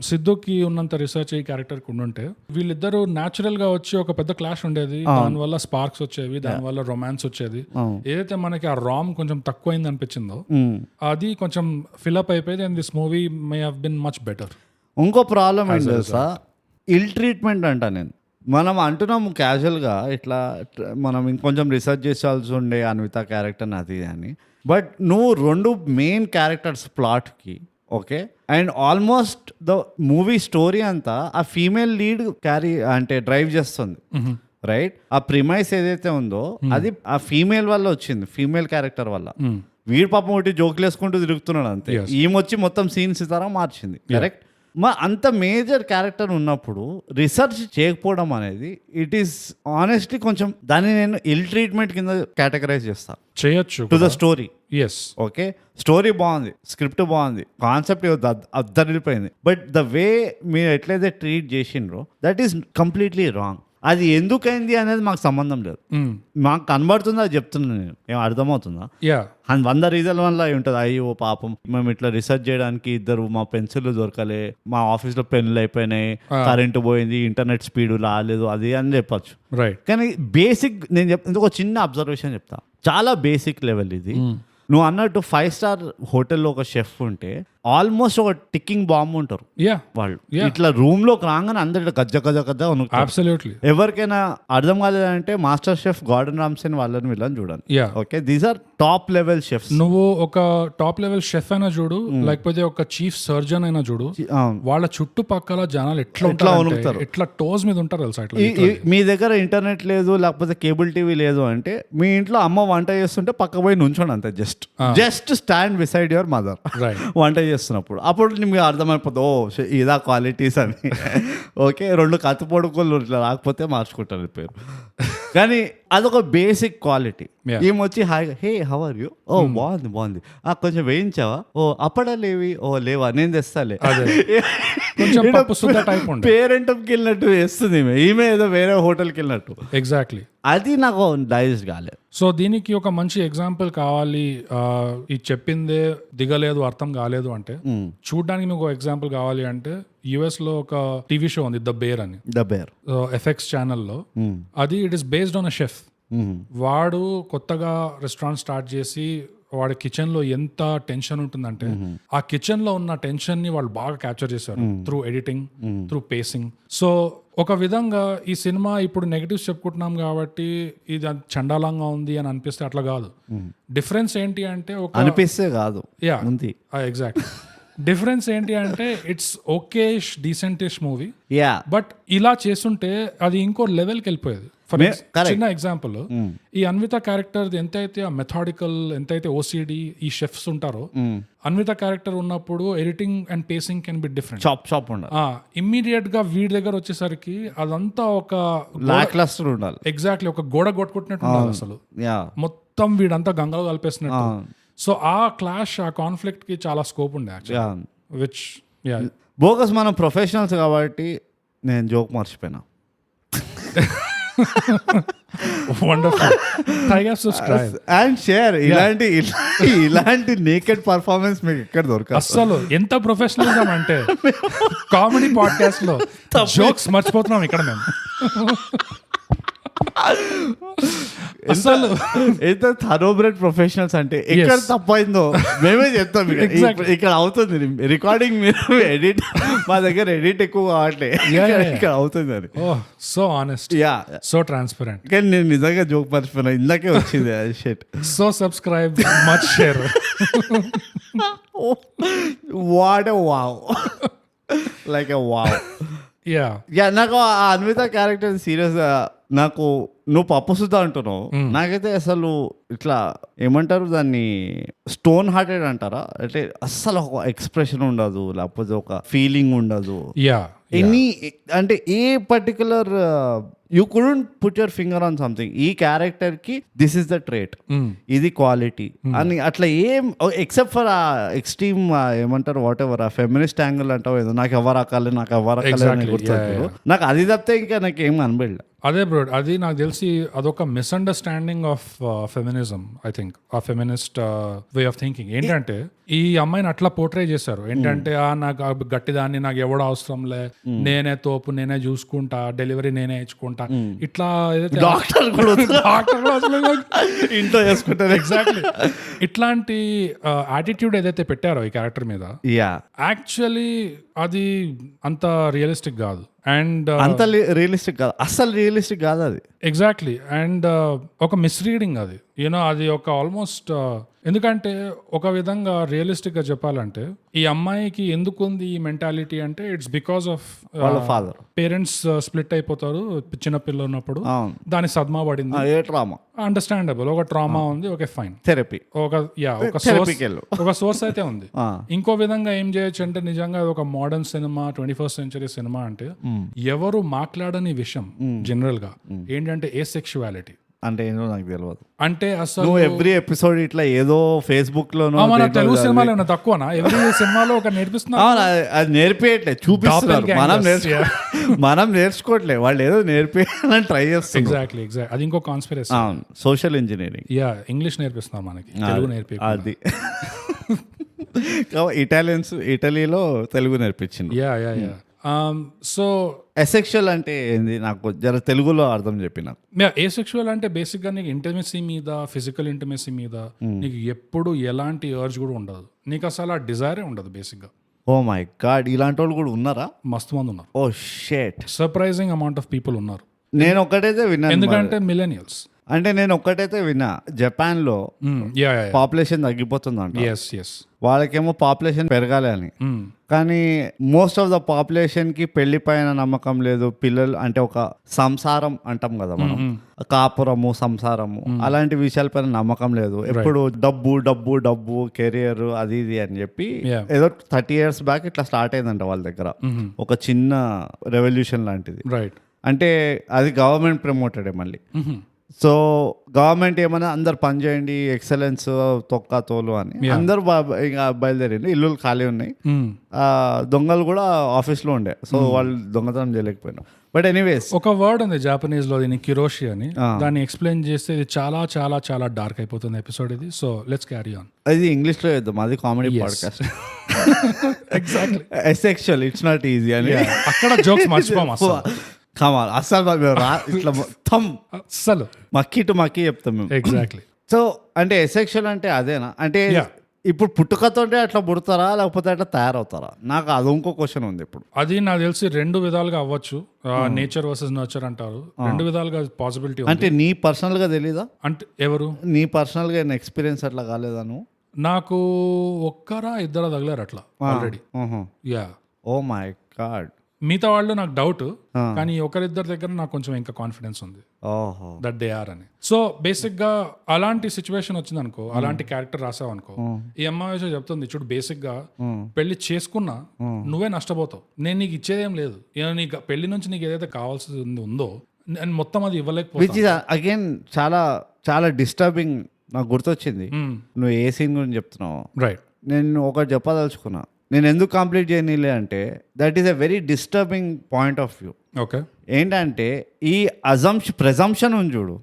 సిద్ధుకి ఉన్నంత రీసెర్చ్ ఈ క్యారెక్టర్ కి ఉండుంటే వీళ్ళిద్దరు న్యాచురల్ గా వచ్చి ఒక పెద్ద క్లాష్ ఉండేది. దానివల్ల స్పార్క్స్ వచ్చేవి, దానివల్ల రొమాన్స్ వచ్చేది. ఏదైతే మనకి ఆ రామ్ కొంచెం తక్కువైంది అనిపించిందో అది కొంచెం ఫిల్అప్ అయిపోయింది. And this movie May have been much better. ఇంకో ప్రాబ్లం ఏంటి తెలుసా? ఇల్ ట్రీట్మెంట్ అంట. నేను మనం అంటున్నాము క్యాజువల్గా ఇట్లా మనం ఇంకొంచెం రీసెర్చ్ చేసాల్సి ఉండే అన్విత క్యారెక్టర్ అది అని. బట్ నువ్వు 2 మెయిన్ క్యారెక్టర్స్ ప్లాట్కి okay, and almost the movie story అంతా ఆ ఫీమేల్ లీడ్ క్యారీ అంటే డ్రైవ్ చేస్తుంది రైట్. ఆ ప్రిమైస్ ఏదైతే ఉందో అది ఆ ఫీమేల్ వల్ల వచ్చింది, ఫీమేల్ క్యారెక్టర్ వల్ల. వీడి పాపం ఒకటి జోకులు వేసుకుంటూ తిరుగుతున్నాడు అంతే. ఈమె మొత్తం సీన్స్ ఇస్తారా మార్చింది కరెక్ట్. అంత మేజర్ క్యారెక్టర్ ఉన్నప్పుడు రీసెర్చ్ చేయకపోవడం అనేది ఇట్ ఈస్ ఆనెస్ట్లీ కొంచెం దాన్ని నేను ఇల్ ట్రీట్మెంట్ కింద కేటగరైజ్ చేస్తా. చేయొచ్చు to the story. Yes okay, story బాగుంది, స్క్రిప్ట్ బాగుంది, కాన్సెప్ట్ అద్దరిపోయింది. బట్ ద వే మీరు ఎట్లయితే ట్రీట్ చేసిండ్రో దట్ ఈస్ కంప్లీట్లీ రాంగ్. అది ఎందుకైంది అనేది మాకు సంబంధం లేదు. మాకు కనబడుతుందా అది చెప్తున్నా నేను. ఏం అర్థమవుతుందా? 100 రీజన్ల వల్ల ఉంటుంది. అయ్యో పాపం మేము ఇట్లా రీసెర్చ్ చేయడానికి 2 మా పెన్సిల్ దొరకలే, మా ఆఫీస్లో పెన్నులు అయిపోయినాయి, కరెంటు పోయింది, ఇంటర్నెట్ స్పీడ్ రాలేదు, అది అని చెప్పచ్చు. కానీ బేసిక్ నేను ఒక చిన్న అబ్జర్వేషన్ చెప్తా, చాలా బేసిక్ లెవెల్ ఇది. నువ్వు అన్నట్టు 5 స్టార్ హోటల్లో ఒక షెఫ్ ఉంటే ఆల్మోస్ట్ ఒక టిక్కింగ్ బాంబ్ ఉంటారు వాళ్ళు. ఇట్లా రూమ్ లోకి రాగానే అందరు గజ్జ గజ్జ గజ్జ అబ్సల్యూట్లీ. ఎవరికైనా అర్థం కాలేదంటే మాస్టర్ షెఫ్ గార్డెన్ రామ్సన్ వాళ్ళని వీళ్ళని చూడండి. Okay, these are top level chefs. నువ్వు ఒక టాప్ లెవెల్ షెఫ్ అయినా చూడు, లేకపోతే ఒక చీఫ్ సర్జన్ అయినా చూడు, వాళ్ళ చుట్టుపక్కల జనాలు ఎట్లా ఉనుకుతారు, ఎట్లా టోస్ మీద ఉంటారు తెలుసా. మీ దగ్గర ఇంటర్నెట్ లేదు, లేకపోతే కేబుల్ టీవీ లేదు అంటే మీ ఇంట్లో అమ్మ వంట చేస్తుంటే పక్క పోయి నుంచోండి అంతే. Just stand beside your mother వంట చేస్తున్నప్పుడు. అప్పుడు మీకు అర్థమైపోతుంది ఓ ఇదా క్వాలిటీస్ అని. ఓకే, 2 కత్తి పొడుకులు ఇట్లా రాకపోతే మార్చుకుంటారు పేరు. కానీ అదొక బేసిక్ క్వాలిటీ. ఏమొచ్చి హాయిగా హే హౌ ఆర్ యూ, ఓ బాగుంది, కొంచెం వేయించావా, ఓ అప్పడలేవి, ఓ లేవా నేను తెస్తాలే. పేరెంట్కి వెళ్ళినట్టు వేస్తుంది ఈమె ఏదో వేరే హోటల్కి వెళ్ళినట్టు. ఎగ్జాక్ట్లీ, అది నాకు డైజెస్ట్ కాలేదు. సో దీనికి ఒక మంచి ఎగ్జాంపుల్ కావాలి. ఇది చెప్పిందే దిగలేదు, అర్థం కాలేదు అంటే చూడడానికి మీకు ఒక ఎగ్జాంపుల్ కావాలి అంటే US లో ఒక టీవీ షో ఉంది ద బేర్ అని, FX ఛానల్లో. అది it is based on a chef. వాడు కొత్తగా రెస్టారెంట్ స్టార్ట్ చేసి వాడి కిచెన్ లో ఎంత టెన్షన్ ఉంటుందంటే ఆ కిచెన్ లో ఉన్న టెన్షన్ ని వాళ్ళు బాగా క్యాప్చర్ చేశారు through editing, through facing. So ఒక విధంగా ఈ సినిమా ఇప్పుడు నెగటివ్స్ చెప్పుకుంటున్నాం కాబట్టి ఇది చండాలంగా ఉంది అని అనిపిస్తే అట్లా కాదు. డిఫరెన్స్ ఏంటి అంటే ఒక అనిపిస్తే కాదు, ఎగ్జాక్ట్ డిఫరెన్స్ ఏంటి అంటే ఇట్స్ ఓకే డీసెంటిష్ మూవీ, బట్ ఇలా చేస్తుంటే అది ఇంకో లెవెల్కి వెళ్ళిపోయేది. ఫర్ చిన్న ఎగ్జాంపుల్, ఈ అన్విత క్యారెక్టర్ ఎంతైతే మెథాడికల్, ఎంతైతే OCD ఈ షెఫ్స్ ఉంటారో, అన్విత క్యారెక్టర్ ఉన్నప్పుడు editing and pacing can be different. Chop immediate గా వీడి దగ్గర వచ్చేసరికి అదంతా ఒక లాక్లస్టర్ ఉండాలి. ఎగ్జాక్ట్లీ, ఒక గోడ కొట్టుకుంటున్నట్టు ఉండాలి అసలు. మొత్తం వీడంతా గంగలో కలిపేసినట్టు. సో ఆ క్లాష్, ఆ కాన్ఫ్లిక్ట్ కి చాలా స్కోప్ ఉండే యాక్చువల్లీ. విచ్ బోగస్ మనం ప్రొఫెషనల్స్ కాబట్టి నేను జోక్ మర్చిపోయినా. వండర్ఫుల్. Subscribe and share. ఇలాంటి నేకెడ్ పర్ఫార్మెన్స్ మీకు ఎక్కడ దొరకదు అసలు. ఎంత ప్రొఫెషనలిజం అంటే కామెడీ పాడ్కాస్ట్ లో జోక్స్ మర్చిపోతున్నాం ఇక్కడ మేము. అసలు ఎంత థరోబ్రెడ్ ప్రొఫెషనల్స్ అంటే ఎక్కడ తప్పైందో మేమే చెప్తాం. ఇక్కడ అవుతుంది రికార్డింగ్, మీరు ఎడిట్, మా దగ్గర ఎడిట్ ఎక్కువ కావట్లే, ఇక్కడ అవుతుంది అది. So honest, so transparent. కానీ నేను నిజంగా జోక్ మర్చిపోయినా, ఇందాకే వచ్చింది అది shit. So subscribe, much share. What a wow, like a wow. నాకు ఆ అన్విత క్యారెక్టర్ సీరియస్ గా, నాకు నువ్వు పప్పు సుధా అంటున్నావు, నాకైతే అసలు ఇట్లా ఏమంటారు దాన్ని, స్టోన్ హార్టెడ్ అంటారా, అంటే అస్సలు ఒక ఎక్స్ప్రెషన్ ఉండదు, లేకపోతే ఒక ఫీలింగ్ ఉండదు. యా ఎనీ అంటే a particular you couldn't put your finger on something, ఈ క్యారెక్టర్ కి దిస్ ఇస్ ద ట్రేట్, ఇది క్వాలిటీ అని అట్లా ఏం, ఎక్సెప్ట్ ఫర్ ఆ ఎక్స్ట్రీమ్ ఏమంటారు వాట్ ఎవర్, ఆ ఫెమినిస్ట్ యాంగిల్ అంటావు ఏదో, నాకు ఎవరు అకాలి నాకు అది తప్పితే ఇంకా నాకు ఏం అనిపించలేదు. అదే బ్రో, అది నాకు తెలిసి అదొక misunderstanding of feminism. I think ఆ ఫెమినిస్ట్ వే ఆఫ్ థింకింగ్ ఏంటంటే, ఈ అమ్మాయిని అట్లా పోర్ట్రే చేశారు ఏంటంటే, నాకు గట్టిదాన్ని, నాకు ఎవడో అవసరంలే, నేనే తోపు, నేనే చూసుకుంటా, డెలివరీ నేనే ఇచ్చుకుంటా, ఇట్లా డాక్టర్ ఇంట్లో చేసుకుంటారు. ఎగ్జాక్ట్లీ ఇట్లాంటి యాటిట్యూడ్ ఏదైతే పెట్టారో ఈ క్యారెక్టర్ మీద, యాక్చువల్లీ అది అంత రియలిస్టిక్ కాదు. అండ్ అంత రియలిస్టిక్ కాదు, అస్సలు రియలిస్టిక్ కాదు అది. ఎగ్జాక్ట్లీ. అండ్ ఒక మిస్రీడింగ్ అది, యూనో అది ఒక ఆల్మోస్ట్, ఎందుకంటే ఒక విధంగా రియలిస్టిక్ గా చెప్పాలంటే ఈ అమ్మాయికి ఎందుకుంది ఈ మెంటాలిటీ అంటే, ఇట్స్ బికాస్ ఆఫ్ వాళ్ళ ఫాదర్, పేరెంట్స్ స్ప్లిట్ అయిపోతారు చిన్న పిల్ల ఉన్నప్పుడు, దాని సద్మా పడింది, అండర్స్టాండబుల్, ఒక ట్రామా ఉంది, ఓకే ఫైన్, థెరపీ, ఒక సోర్స్ అయితే ఉంది. ఇంకో విధంగా ఏం చేయొచ్చు అంటే, నిజంగా ఒక modern cinema, 21st century cinema అంటే ఎవరు మాట్లాడని విషయం జనరల్ గా ఏంటంటే ఏసెక్షువాలిటీ అంటే ఏంటో నాకు తెలియదు. అంటే అసలు ఎవ్రీ ఎపిసోడ్ ఇట్లా ఏదో ఫేస్బుక్ లోనో, మన తెలుగు సినిమాలో ఏమైనా తక్కువనా? ఎవ్రీ సినిమాలో ఒక నేర్పిస్తున్నారు, అది నేర్పియట్లే, చూపిస్తున్నారు, మనం నేర్చుకోవట్లే, వాళ్ళు ఏదో నేర్పియాలని ట్రై చేస్తారు. ఎగ్జాక్ట్లీ. అది ఇంకో conspiracy, social engineering. Yeah, English నేర్పిస్తున్నారు మనకి, తెలుగు నేర్పి. అది ఇటాలియన్స్ ఇటలీలో తెలుగు నేర్పించింది. Yeah yeah yeah. So asexual అంటే ఏంది, నాకు జర తెలుగులో అర్థం చెప్పి నాకు. ఏసెక్షువల్ అంటే బేసిక్ గా నీకు ఇంటిమసీ మీద, ఫిజికల్ ఇంటిమసీ మీద నీకు ఎప్పుడు ఎలాంటి అర్జ్ కూడా ఉండదు, నీకు అసలు ఆ డిజైరే ఉండదు బేసిక్ గా. ఓ మై గాడ్, ఇలాంటి వాళ్ళు కూడా ఉన్నారా? మస్తు మంది ఉన్నారు. Oh shit, surprising amount of people ఉన్నారు. నేను ఒక్కటైతే విన్నాను, ఎందుకంటే మిలేనియల్స్. అంటే నేను ఒక్కటైతే విన్నా, జపాన్ లో పాపులేషన్ తగ్గిపోతుందంట. వాళ్ళకేమో పాపులేషన్ పెరగాలి అని, కానీ మోస్ట్ ఆఫ్ ద పాపులేషన్ కి పెళ్లి పైన నమ్మకం లేదు, పిల్లలు అంటే ఒక సంసారం అంటాం కదా మనం, కాపురము, సంసారము, అలాంటి విషయాలపైన నమ్మకం లేదు. ఎప్పుడు డబ్బు డబ్బు డబ్బు, కెరియర్, అది ఇది అని చెప్పి ఏదో 30 years బ్యాక్ ఇట్లా స్టార్ట్ అయిందంట వాళ్ళ దగ్గర, ఒక చిన్న రెవల్యూషన్ లాంటిది. అంటే అది గవర్నమెంట్ ప్రమోటెడే మళ్ళీ. సో గవర్నమెంట్ ఏమైనా అందరు పని చేయండి, ఎక్సలెన్స్, తొక్క తోలు అని అందరు ఇంకా బయలుదేరింది. ఇల్లు ఖాళీ ఉన్నాయి, దొంగలు కూడా ఆఫీస్లో ఉండే, సో వాళ్ళు దొంగతనం చేయలేకపోయినా. బట్ ఎనీవేస్, ఒక వర్డ్ ఉంది జాపనీస్ లో, దీన్ని కిరోషి అని, దాన్ని ఎక్స్ప్లెయిన్ చేస్తే ఇది చాలా చాలా చాలా డార్క్ అయిపోతుంది ఎపిసోడ్ ఇది. So let's carry on. అది ఇంగ్లీష్ లో చేద్దాం, అది comedy podcast. Exactly. Asexual, it's not easy అని అక్కడ జోక్స్ మర్చిపోం అసలు. అసలు ఇట్లా మొత్తం అసలు మక్కి టు మక్కి చెప్తాం మేము. ఎగ్జాక్ట్లీ. సో అంటే ఎసెక్షువల్ అంటే అదేనా, అంటే ఇప్పుడు పుట్టుకతో అట్లా పుడతారా లేకపోతే అట్లా తయారవుతారా? నాకు అది ఇంకో క్వశ్చన్ ఉంది. ఇప్పుడు అది నాకు తెలిసి 2 విధాలుగా అవ్వచ్చు. నేచర్ వర్సెస్ నర్చర్ అంటారు, 2 విధాలుగా పాసిబిలిటీ. అంటే నీ పర్సనల్ గా తెలీదా? అంటే ఎవరు? నీ పర్సనల్ గా ఎక్స్పీరియన్స్ అట్లా కాలేదా నువ్వు? నాకు ఒక్కరా ఇద్దరు తగిలారు అట్లా already. Yeah. Oh my god. మిగతా వాళ్ళు నాకు డౌట్, కానీ ఒకరిద్దరి దగ్గర నాకు కొంచెం ఇంకా కాన్ఫిడెన్స్ ఉంది దట్ దే ఆర్ అని. సో బేసిక్ గా అలాంటి సిచ్యువేషన్ వచ్చింది అనుకో, అలాంటి క్యారెక్టర్ రాసావు అనుకో, ఈ అమ్మాయి చెప్తుంది చూడు, బేసిక్ గా పెళ్లి చేసుకున్నా నువ్వే నష్టపోతావు, నేను నీకు ఇచ్చేదేం లేదు, నీకు పెళ్లి నుంచి నీకు ఏదైతే కావాల్సింది ఉందో నేను మొత్తం అది ఇవ్వలేకపోతే. అగైన్ చాలా చాలా డిస్టర్బింగ్. నాకు గుర్తొచ్చింది నువ్వు ఏ సీన్ గురించి చెప్తున్నావు. రైట్. నేను ఒకటి చెప్పదలుచుకున్నా, నేను ఎందుకు కంప్లీట్ చేయనిలే అంటే that is a very disturbing point of view. Okay. ఏంటంటే ఈ ప్రెజంప్షన్ ఉంది చూడు,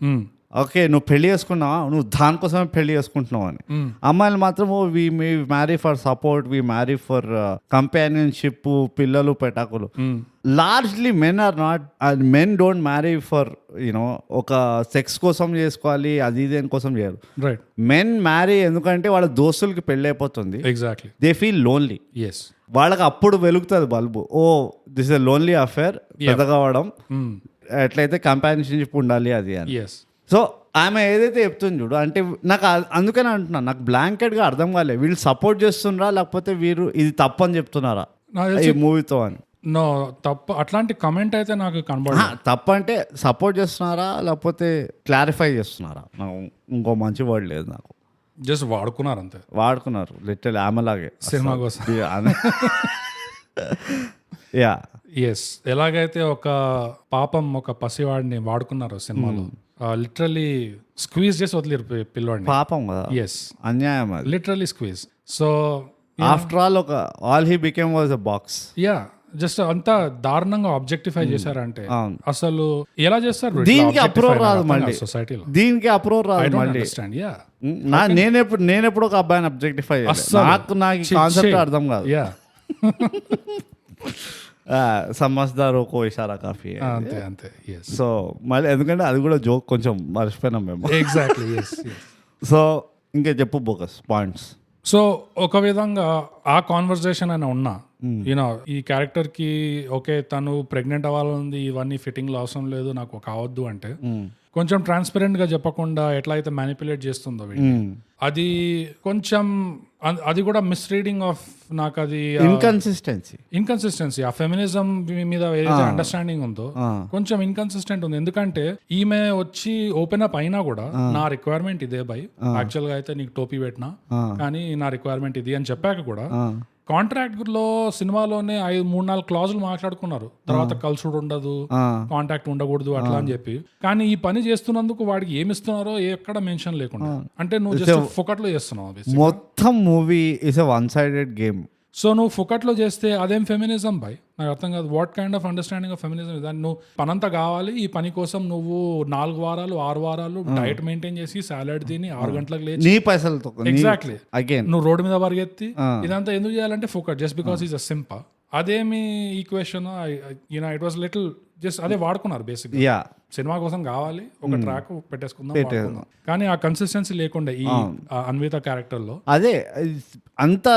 ఓకే నువ్వు పెళ్లి చేసుకున్నావా, నువ్వు దానికోసమే పెళ్లి చేసుకుంటున్నావు అని. అమ్మాయిలు మాత్రం we marry for support, we marry for companionship, పిల్లలు పెటాకులు. Largely men are not, men don't marry for you know ఒక సెక్స్ కోసం చేసుకోవాలి, అది ఇది కోసం చేయరు. రైట్. మెన్ మ్యారీ ఎందుకంటే వాళ్ళ దోస్తులకి పెళ్లి అయిపోతుంది. Exactly. They feel lonely. Yes. వాళ్ళకి అప్పుడు వెలుగుతుంది bulb, oh this is a lonely affair, పెద్దగవడం, ఎట్లయితే కంపానియన్షిప్ ఉండాలి అది అని. సో ఆమె ఏదైతే చెప్తుంది చూడు, అంటే నాకు అందుకనే అంటున్నా, నాకు బ్లాంకెట్గా అర్థం కాలేదు వీళ్ళు సపోర్ట్ చేస్తున్నారా లేకపోతే వీరు ఇది తప్పని చెప్తున్నారా ఈ మూవీతో అని. నో తప్పు అట్లాంటి కమెంట్ అయితే నాకు కనబడదు. తప్పు అంటే సపోర్ట్ చేస్తున్నారా లేకపోతే క్లారిఫై చేస్తున్నారా? నాకు ఇంకో మంచి వర్డ్ లేదు నాకు. జస్ట్ వాడుకున్నారు అంతే. వాడుకున్నారు లిటరల్లీ ఆమెలాగే సినిమా కోసం. యా ఎస్, ఎలాగైతే ఒక పాపం ఒక పసివాడిని వాడుకున్నారు సినిమాలో, లిటరల్లీ స్క్వీజ్ చేసి వదిలేరు పిల్లవాడిని. పాపం కదా, ఎస్, అన్యాయం అది. Literally squeeze. So after all all he became was a box. Yeah, just అంతా దారుణంగా ఆబ్జెక్టిఫై చేశారంటే అసలు ఎలా చేస్తారు? దీనికి అప్రూవ్ రాదు మళ్ళీ సొసైటీలో, దీనికి అప్రూవ్ రాదు మళ్ళీ. నేనెప్పుడు ఒక అబ్బాయిని అబ్జెక్టిఫై నాకు కాన్సెప్ట్ అర్థం కాదు. యా, సమజ్దారు కో ఇషారా కాఫీ అంతే అంతే. సో మళ్ళీ ఎందుకంటే అది కూడా జోక్ కొంచెం మర్చిపోయినాం మేము. ఎగ్జాక్ట్లీ. సో ఇంకా చెప్పు బోకస్ పాయింట్స్. సో ఒక విధంగా ఆ కాన్వర్సేషన్ అయినా ఉన్నా, యూనో ఈ క్యారెక్టర్ కి ఓకే తను ప్రెగ్నెంట్ అవ్వాలని ఇవన్నీ ఫిట్టింగ్ లో అవసరం లేదు నాకు కావద్దు అంటే కొంచెం ట్రాన్స్పరెంట్ గా చెప్పకుండా ఎట్లా అయితే మ్యానిపులేట్ చేస్తుందో అది కొంచెం, అది కూడా మిస్రీడింగ్ ఆఫ్ నాకు. అది ఇన్కన్సిస్టెన్సీ ఆ ఫెమినిజం మీద ఏదైతే అండర్స్టాండింగ్ ఉందో కొంచెం ఇన్కన్సిస్టెంట్ ఉంది. ఎందుకంటే ఈమె వచ్చి ఓపెన్ అప్ అయినా కూడా నా రిక్వైర్మెంట్ ఇదే బై, యాక్చువల్ గా అయితే నీకు టోపీ పెట్టినా కానీ నా రిక్వైర్మెంట్ ఇది అని చెప్పాక కూడా కాంట్రాక్ట్ లో సినిమాలోనే 3-4 క్లాజులు మాట్లాడుకున్నారు. తర్వాత కల్చుడు ఉండదు, కాంటాక్ట్ ఉండకూడదు అట్లా అని చెప్పి. కానీ ఈ పని చేస్తున్నందుకు వాడికి ఏమి ఇస్తున్నారో ఎక్కడ మెన్షన్ లేకుండా, అంటే నువ్వు జస్ట్ ఫొకట్లో చేస్తున్నావు. మొత్తం movie is a one sided game. So నువ్వు ఫొకట్లో చేస్తే అదేం ఫెమినిజం బై? నాకు అర్థం కాదు. What kind of understanding of feminism? దాన్ని నువ్వు పనంతా కావాలి, ఈ పని కోసం నువ్వు 4 వారాలు 6 వారాలు డైట్ మెయింటైన్ చేసి సాలడ్ తిని 6 గంటలకు లేచి నీ పైసలతో ఎగ్జాక్ట్లీ నువ్వు రోడ్డు మీద పరిగెత్తి ఇదంతా ఎందుకు చేయాలంటే forgot, just because is a సింప. అదేమి equation, it was little just అదే వాడుకున్నారు బేసిక్. సినిమా కోసం కావాలి ఒక ట్రాక్ పెట్టేసుకుందాం, కానీ ఆ కన్సిస్టెన్సీ లేకుండా ఈ అన్విత క్యారెక్టర్ లో అదే అంత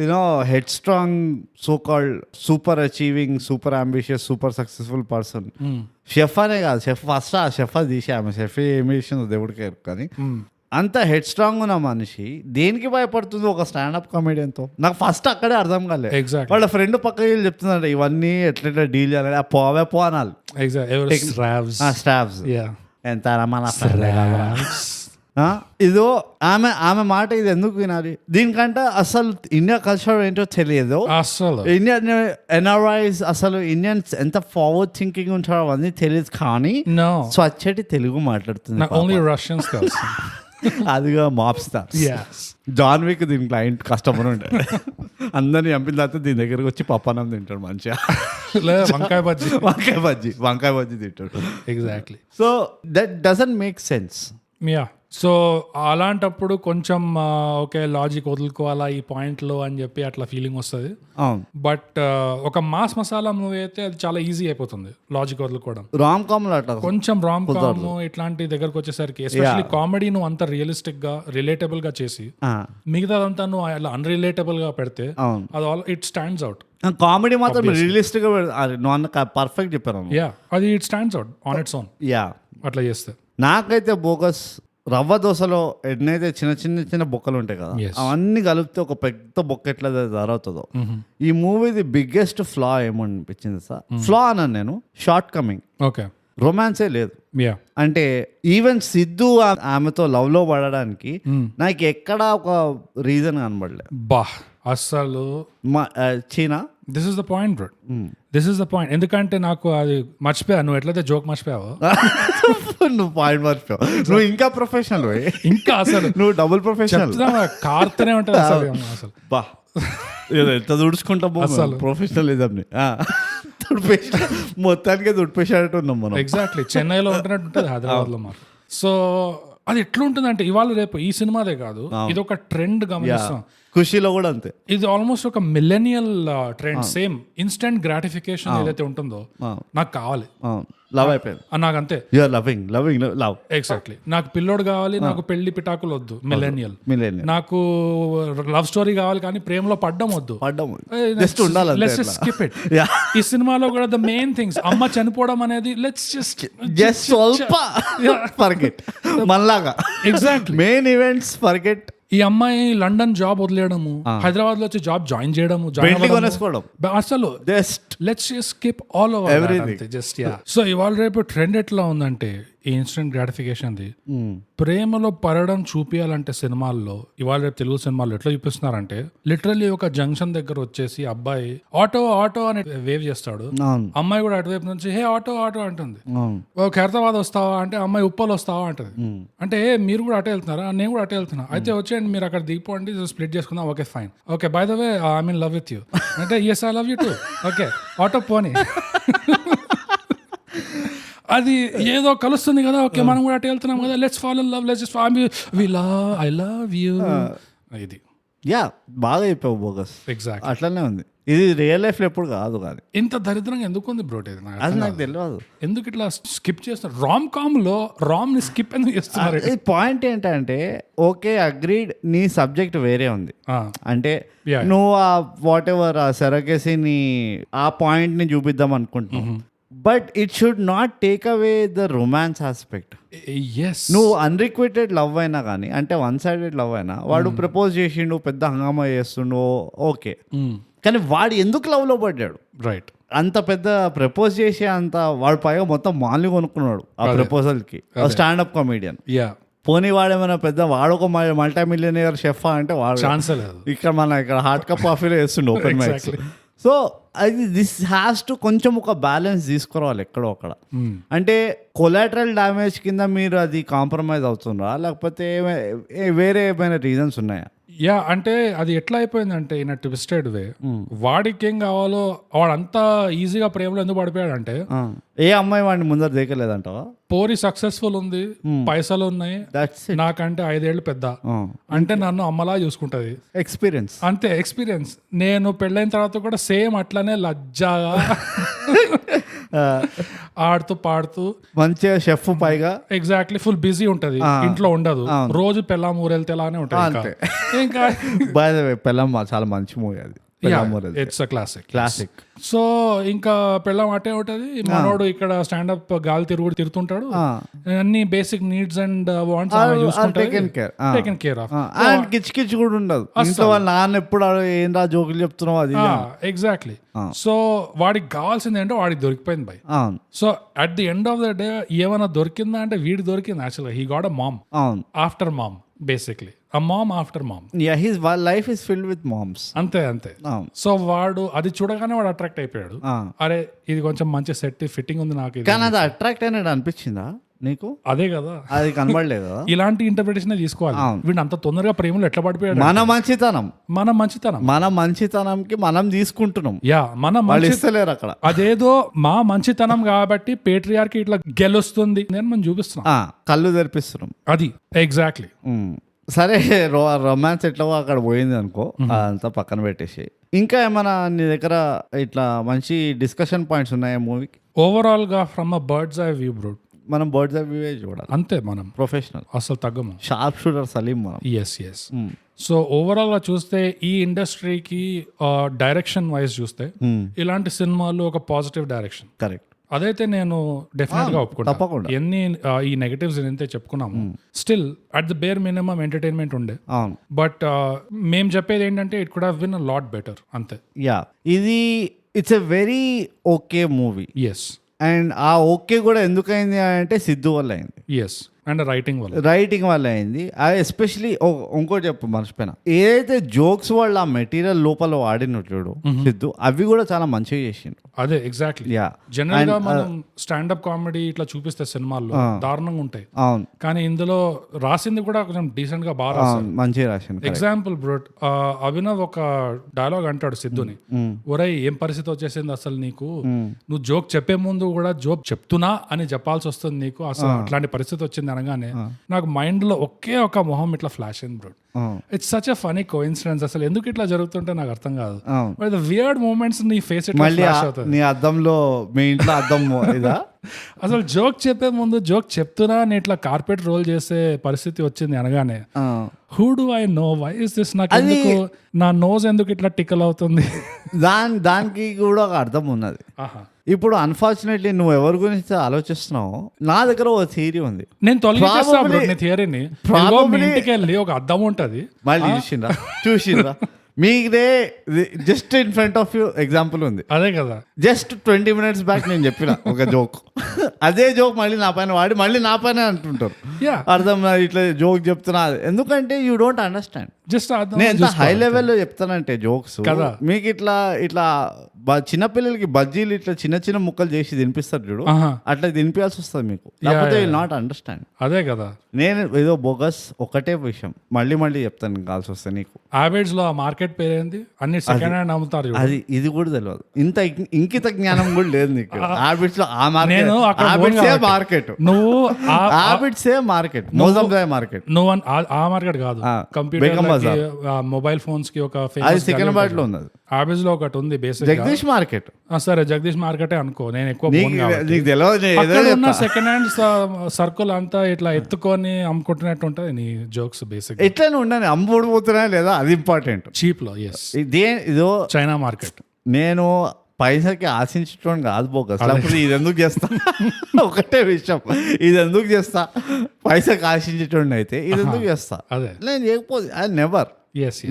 you know head strong, so called super achieving, super ambitious, super successful person. Chef అనే కాదు, షెఫ్ ఫస్ట్ ఆ షెఫ్ తీసి ఆమె షెఫ్ ఏమి చేసిందో దేవుడికి, కానీ అంత హెడ్ స్ట్రాంగ్ ఉన్న మనిషి దేనికి భయపడుతుంది ఒక స్టాండప్ కామెడియన్తో? నాకు ఫస్ట్ అక్కడే అర్థం కాలేదు. ఎగ్జాక్ట్ వాళ్ళ ఫ్రెండ్ పక్కకి వెళ్ళి చెప్తున్నాడు ఇవన్నీ ఎట్లా డీల్ చేయాలి, పోవే పో అనాలి. స్టాఫ్స్ ఎంత ఇదో ఆమె మాట ఇది ఎందుకు వినాలి? దీనికంటే అసలు ఇండియా కల్చర్ ఏంటో తెలియదు, అసలు ఇండియన్ ఎన్ఆర్ఐస్ అసలు ఇండియన్స్ ఎంత ఫార్వర్డ్ థింకింగ్ ఉంటారో అవన్నీ తెలియదు, కానీ స్వచ్ఛటి తెలుగు మాట్లాడుతుంది. ఓన్లీ రష్యన్స్ అదిగా మాప్స్తా జాన్ విక్ దీని క్లయింట్ కస్టమర్ ఉండే అందరిని చంపిన తర్వాత దీని దగ్గరకు వచ్చి పప్పనం తింటాడు మంచిగా, వంకాయ బజ్జీ తింటాడు. Exactly. So that doesn't make sense. Yeah, so అలాంటప్పుడు కొంచెం ఓకే లాజిక్ వదులుకోవాలా ఈ పాయింట్లో అని చెప్పి అట్లా ఫీలింగ్ వస్తుంది. బట్ ఒక మాస్ మసాలా మూవీ అయితే అది చాలా ఈజీ అయిపోతుంది లాజిక్ వదులుకోవడం. రామ్ కామ్ కొంచెం రామ్ కామ్ ఇట్లాంటి దగ్గరకు వచ్చేసరికి ఎస్పెషల్లీ కామెడీ నువ్వు అంత రియలిస్టిక్ గా రిలేటబుల్ గా చేసి మిగతాదంతా నువ్వు అలా అన్రిలేటబుల్ గా పెడితే అది ఇట్ స్టాండ్స్ అవుట్. కామెడీ మాత్రం రియలిస్టిక్ గా పర్ఫెక్ట్ చెప్పారు. యా, అది it stands out on its own. Yeah, అట్లా చేస్తే నాకైతే బోగస్ రవ్వ దోశలో ఎన్నైతే చిన్న చిన్న చిన్న బొక్కలు ఉంటాయి కదా, అవన్నీ కలిపితే ఒక పెద్ద బొక్క ఎట్లా జరుగుతుందో ఈ మూవీది బిగ్గెస్ట్ ఫ్లా ఏమనిపించింది సార్? ఫ్లా అన్నాను నేను, షార్ట్ కమింగ్. ఓకే, రొమాన్సే లేదు. అంటే ఈవెన్ సిద్ధు ఆమెతో లవ్ లో పడడానికి నాకు ఎక్కడా ఒక రీజన్ కనబడలేదు. బా అస్సలు చీనా this is the point bro, this is the point. ఎందుకంటే నాకు అది మర్చిపోయా, నువ్వు ఎట్లయితే జోక్ మర్చిపోయావో నువ్వు పాయింట్ మర్చిపోయావు. నువ్వు ఇంకా ప్రొఫెషనల్, ఇంకా అసలు నువ్వు డబుల్ ప్రొఫెషనల్. కార్తనే ఉంటుంది అసలు. బా ఎంత దుడుచుకుంటాము అసలు ప్రొఫెషనలిజం ని, మొత్తానికి దుడిపేసాడట్టు ఉన్నాం మనం. ఎగ్జాక్ట్లీ, చెన్నైలో ఉంటున్నట్టు ఉంటుంది హైదరాబాద్ లో మాకు. సో అది ఎట్లుంటుంది అంటే ఇవాళ రేపు ఈ సినిమాదే కాదు, ఇది ఒక ట్రెండ్ గమనిస్తాం. ఖుషీలో కూడా అంతే, ఇది ఆల్మోస్ట్ ఒక మిల్లెనియల్ ట్రెండ్. సేమ్ ఇన్స్టెంట్ గ్రాటిఫికేషన్ ఏదైతే ఉంటుందో నాకు కావాలి, లవ్ అయిపోయింది నాకు అంతే. Loving love exactly. నాకు పిల్లోడు కావాలి, నాకు పెళ్లి పిటాకులు వద్దు, మిల్లెనియల్. నాకు లవ్ స్టోరీ కావాలి కానీ ప్రేమలో పడ్డం వద్దు, జస్ట్ ఉండాలి. Let's just skip it. ఈ సినిమాలో కూడా ద మెయిన్ థింగ్స్, అమ్మ చనిపోవడం అనేది లెట్స్ జస్ట్ స్వల్ప ఫర్గెట్, మనలాగా ఎగ్జాక్ట్లీ మెయిన్ ఈవెంట్స్ ఫర్గెట్, ఈ అమ్మాయి లండన్ జాబ్ వదిలేయడము, హైదరాబాద్ లో వచ్చి జాబ్ జాయిన్ చేయడము, కొనేసుకోవడం అసలు just let's skip all over just yeah. So ఇవాళ రేపు ట్రెండ్ ఎట్లా ఉందంటే ఈ ఇన్స్టెంట్ గ్రాటిఫికేషన్ ది ప్రేమలో పడడం చూపించాలంటే సినిమాల్లో ఇవాళ రేపు తెలుగు సినిమాల్లో ఎట్లా చూపిస్తున్నారంటే లిటరల్లీ ఒక జంక్షన్ దగ్గర వచ్చేసి అబ్బాయి ఆటో ఆటో అని వేవ్ చేస్తాడు, అమ్మాయి కూడా అటువైపు నుంచి హే ఆటో ఆటో అంటుంది. ఖైరతాబాద్ వస్తావా అంటే అమ్మాయి ఉప్పల్ వస్తావా అంటది. అంటే మీరు కూడా అటే వెళ్తున్నారా, నేను కూడా అటే వెళ్తున్నా, అయితే వచ్చేయండి మీరు అక్కడ దిగిపోండి స్ప్లిట్ చేసుకుందాం, okay fine, okay by the way I mean love with you అంటే yes I love you too, okay auto పోనీ. అది ఏదో కలుస్తుంది కదా, ఓకే మనం కూడా అటు వెళ్తున్నాం కదా, let's fall in love, let's just we love I love you. ఇది యా బాగా చెప్పావు బోగస్. ఎగ్జాక్ట్ అట్లనే ఉంది. ఇది రియల్ లైఫ్ లో ఎప్పుడు కాదు. కానీ ఇంత దరిద్రంగా ఎందుకు ఉంది బ్రో? అది నాకు తెలియదు ఎందుకు ఇట్లా స్కిప్ చేస్తున్నారు. రామ్ కామ్ లో రామ్ ని స్కిప్ ఎందుకు చేస్తున్నారు? పాయింట్ ఏంటంటే ఓకే అగ్రీడ్, నీ సబ్జెక్ట్ వేరే ఉంది. అంటే నువ్వు ఆ వాట్ ఎవర్ ఆ సెరగేసిని ఆ పాయింట్ ని చూపిద్దాం అనుకుంటున్నావు, but it should not take away the romance aspect. నువ్వు అన్రిక్వెటెడ్ లవ్ అయినా కానీ, అంటే వన్ సైడెడ్ లవ్ అయినా, వాడు ప్రపోజ్ చేసిండు, పెద్ద హంగామా చేస్తుండు, ఓకే, కానీ వాడు ఎందుకు లవ్ లో పడ్డాడు? రైట్, అంత పెద్ద ప్రపోజ్ చేసి అంత వాడు పైగా మొత్తం మాల్ని కొనుక్కున్నాడు ఆ ప్రపోజల్ కి, స్టాండప్ కామెడియన్. పోనీ వాడేమైనా పెద్ద వాడొక మల్టీ మిలియనియర్ షెఫ్ అంటే వాడు ఛాన్స్ లేదు. ఇక్కడ మన ఇక్కడ హాట్ కప్ కాఫీలో వేస్తుండే ఓపెన్ మైక్స్. సో అది దిస్ హ్యాస్ టు కొంచెం ఒక బ్యాలెన్స్ తీసుకురావాలి ఎక్కడో అక్కడ. అంటే కొలాటరల్ డ్యామేజ్ కింద మీరు అది కాంప్రమైజ్ అవుతుండ్రా, లేకపోతే వేరే ఏమైనా రీజన్స్ ఉన్నాయా? యా, అంటే అది ఎట్లా అయిపోయిందంటే ఇన్ ట్విస్టెడ్ వే, వాడికి ఏం కావాలో వాడంతా ఈజీగా ప్రేమలో ఎందుకు పడిపోయాడు అంటే, ఏ అమ్మాయి వాడిని ముందర దేకలేదంటావా? పోరి సక్సెస్ఫుల్ ఉంది, పైసలు ఉన్నాయి, నాకంటే 5 ఏళ్ళు పెద్ద, అంటే నన్ను అమ్మలా చూసుకుంటది, ఎక్స్పీరియన్స్ అంతే ఎక్స్పీరియన్స్. నేను పెళ్ళైన తర్వాత కూడా సేమ్ అట్లానే లజ్జాగా ఆడుతూ పాడుతూ మంచిగా షెఫ్ పైగా ఎగ్జాక్ట్లీ ఫుల్ బిజీ ఉంటది, ఇంట్లో ఉండదు, రోజు పెళ్ళాం ఊరెళ్తే లానే ఉంటది. ఇంకా బై ద వే పెళ్ళాం చాలా మంచి మూవీ అది. It's classic. సో ఇంకా పెళ్ళం అటే ఉంటది, మనోడు ఇక్కడ స్టాండప్ గాలి తిరుగుతుంటాడు, అన్ని basic needs and wants taken care of. కిచ్ కూడా ఉండదు ఇంట్లో, వాళ్ళ నాన్న ఎప్పుడు ఏం రా జోకులు చెప్తున్నావు అది. ఎగ్జాక్ట్లీ. సో వాడికి కావాల్సింది ఏంటో వాడికి దొరికిపోయింది బై. So at the end of the day ఏమైనా దొరికిందా అంటే వీడి దొరికింది. యాక్చువల్గా he got a mom after mom, basically a mom after mom. Yeah, his life is filled with moms. అంతే. సో వాడు అది చూడగానే వాడు అట్రాక్ట్ అయిపోయాడు. అరే ఇది కొంచెం మంచి సెట్ ఫిట్టింగ్ ఉంది నాకు. కానీ అది అట్రాక్ట్ అయినట్టు అనిపించిందా నీకు? అదే కదా, అది కనబడలేదు. ఇలాంటి ఇంటర్ప్రిటేషన్ తీసుకోవాలి. వీడు అంత తొందరగా ప్రేమలో ఎట్లా పడిపోయాడు? మన మంచితనంకి మనం తీసుకుంటున్నాం. యా, వాళ్ళు ఇస్తలేరు అక్కడ. అదేదో మా మంచితనం కాబట్టి పేట్రియార్కి ఇట్లా గెలుస్తుంది నేను మనం చూపిస్తున్నాం, కళ్ళు తెరిపిస్తున్నాం. అది ఎగ్జాక్ట్లీ. సరే, రొమాన్స్ ఎట్లా అక్కడ పోయింది అనుకో, అదంతా పక్కన పెట్టేసి ఇంకా ఏమైనా నీ దగ్గర ఇట్లా మంచి డిస్కషన్ పాయింట్స్ ఉన్నాయా మూవీకి? ఓవరాల్ గా from a bird's eye view bro, మనం బర్డ్స్ ఐ వ్యూ చూడాలి. అంతే, మనం ప్రొఫెషనల్ అసలు తగ్గము, షార్ప్ షూటర్ సలీం మనం. ఎస్. సో ఓవరాల్ గా చూస్తే ఈ ఇండస్ట్రీకి డైరెక్షన్ వైజ్ చూస్తే ఇలాంటి సినిమాలు ఒక పాజిటివ్ డైరెక్షన్. కరెక్ట్. అదైతే నేను డెఫినెట్ గా ఒప్పుకుంటా. ఎన్ని ఈ నెగటివ్స్ ఎంతే చెప్పుకున్నాము, still at the bare minimum entertainment ఉండే. బట్ మేము చెప్పేది ఏంటంటే it could have been a lot better, అంతే. యా, ఇది it's a very okay movie. Yes. And uh okay కూడా ఎందుకైంది అంటే సిద్ధు వల్ల అయింది. ఎస్, అండ్ రైటింగ్ వల్ల అయింది. ఎస్పెషలీ ఇంకోటి చెప్పు మర్చిపోయినా, ఏదైతే జోక్స్ వాళ్ళు ఆ మెటీరియల్ లోపల వాడినట్లు సిద్ధు, అవి కూడా చాలా మంచిగా చేసిండు. అదే ఎగ్జాక్ట్లీ. జనరల్ గా మనం స్టాండప్ కామెడీ ఇట్లా చూపిస్తే సినిమాల్లో దారుణంగా ఉంటాయి. అవును, కానీ ఇందులో రాసింది కూడా కొంచెం డీసెంట్ గా బాగా మంచిగా రాసింది. ఎగ్జాంపుల్ బ్రో, అభినవ్ ఒక డైలాగ్ అంటాడు సిద్ధుని, ఒరేయ్ ఏం పరిస్థితి వచ్చేసింది అసలు నీకు, నువ్వు జోక్ చెప్పే ముందు కూడా జోక్ చెప్తున్నా అని చెప్పాల్సి వస్తుంది నీకు, అసలు అట్లాంటి పరిస్థితి వచ్చింది అనగానే నాకు మైండ్ లో ఒకే ఒక మొహం ఇట్లా ఫ్లాష్ అయింది bro. It's such a funny coincidence. అసలు ఎందుకు ఇట్లా జరుగుతుంటే నాకు అర్థం కాదు. బట్ ద వియర్డ్ మూమెంట్స్ నీ ఫేస్ ఇట్లా ఫ్లాష్ అవుతుంది. నీ అద్దంలో, మీ ఇంట్లో అద్దం ఇదా అసలు జోక్ చెప్పే ముందు జోక్ చెప్తున్నా నేను ఇట్లా కార్పెట్ రోల్ చేసే పరిస్థితి వచ్చింది అనగానే, who do I know, why is this, నాకు ఎందుకు నా నోజ్ ఎందుకు ఇట్లా టికల్ అవుతుంది? దానికి కూడా ఒక అర్థం ఉన్నది. ఇప్పుడు అన్ఫార్చునేట్లీ నువ్వు ఎవరి గురించి ఆలోచిస్తున్నావు, నా దగ్గర ఒక థియరీ ఉంది. నేను తొలగించేస్తా బ్రో నీ థియరీని. మీ ఇంటికి వెళ్ళి ఒక అద్దం ఉంటది, మళ్ళీ చూసిండ్రా మీదే just in front of you example ఉంది. అదే కదా, జస్ట్ 20 minutes బ్యాక్ నేను చెప్పిన ఒక జోక్, అదే జోక్ మళ్ళీ నా పైన వాడి మళ్ళీ నా పైన అంటుంటారు. అర్థం ఇట్లా జోక్ చెప్తున్నా, ఎందుకంటే యూ డోంట్ అండర్స్టాండ్. జస్ట్ నేను ఎంత హై లెవెల్లో చెప్తానంటే జోక్స్ కదా, మీకు ఇట్లా చిన్నపిల్లలకి బజ్జీలు ఇట్లా చిన్న చిన్న ముక్కలు చేసి తినిపిస్తారు చూడు, అట్లా తినిపించాల్సి వస్తుంది మీకు, లేకపోతే విల్ నాట్ అండర్స్టాండ్. అదే కదా, నేను ఏదో బోగస్ ఒకటే విషయం మళ్ళీ చెప్తాను కాల్సి వస్తే నీకు. హ్యాబిట్స్ లో మార్కెట్ పేరు ఏంది, అన్ని సెకండ్ హ్యాండ్ అమ్ముతారు, అది ఇది కూడా తెలియదు, ఇంత ఇంకిత జ్ఞానం కూడా లేదు నీకు. హ్యాబిట్స్ లో ఆ మార్కెట్, మార్కెట్ నువ్వు హ్యాబిట్స్ మార్కెట్, మోజంజాయ్ మార్కెట్, నువ్వు ఆ మార్కెట్ కాదు, కంప్యూటర్ మొబైల్ ఫోన్స్ కి ఒక సికింద్రాబాద్ లో ఉంది, హ్యాబిట్స్ లో ఒకటి ఉంది బేసిక్ జగదీష్ మార్కెట్. సరే జగదీష్ మార్కెటే అనుకో, నేను ఎక్కువ సెకండ్ హ్యాండ్ సర్కిల్ అంతా ఇట్లా ఎత్తుకొని అమ్ముకుంటున్నట్టు ఉంటది నీ జోక్స్. బేసిక్ ఎట్లనే ఉండాలి, అమ్ముడుపోతున్నా లేదా అది ఇంపార్టెంట్. చీప్ లో ఇదో చైనా మార్కెట్. నేను పైసకి ఆశించడం కాదు బోగస్, లేకపోతే ఇది ఎందుకు చేస్తా ఒకటే విషయం, ఇది ఎందుకు చేస్తా, పైసకి ఆశించేటోడిని అయితే ఇది ఎందుకు చేస్తా, అదే నేను చేయకపోతే ఐ నెవర్.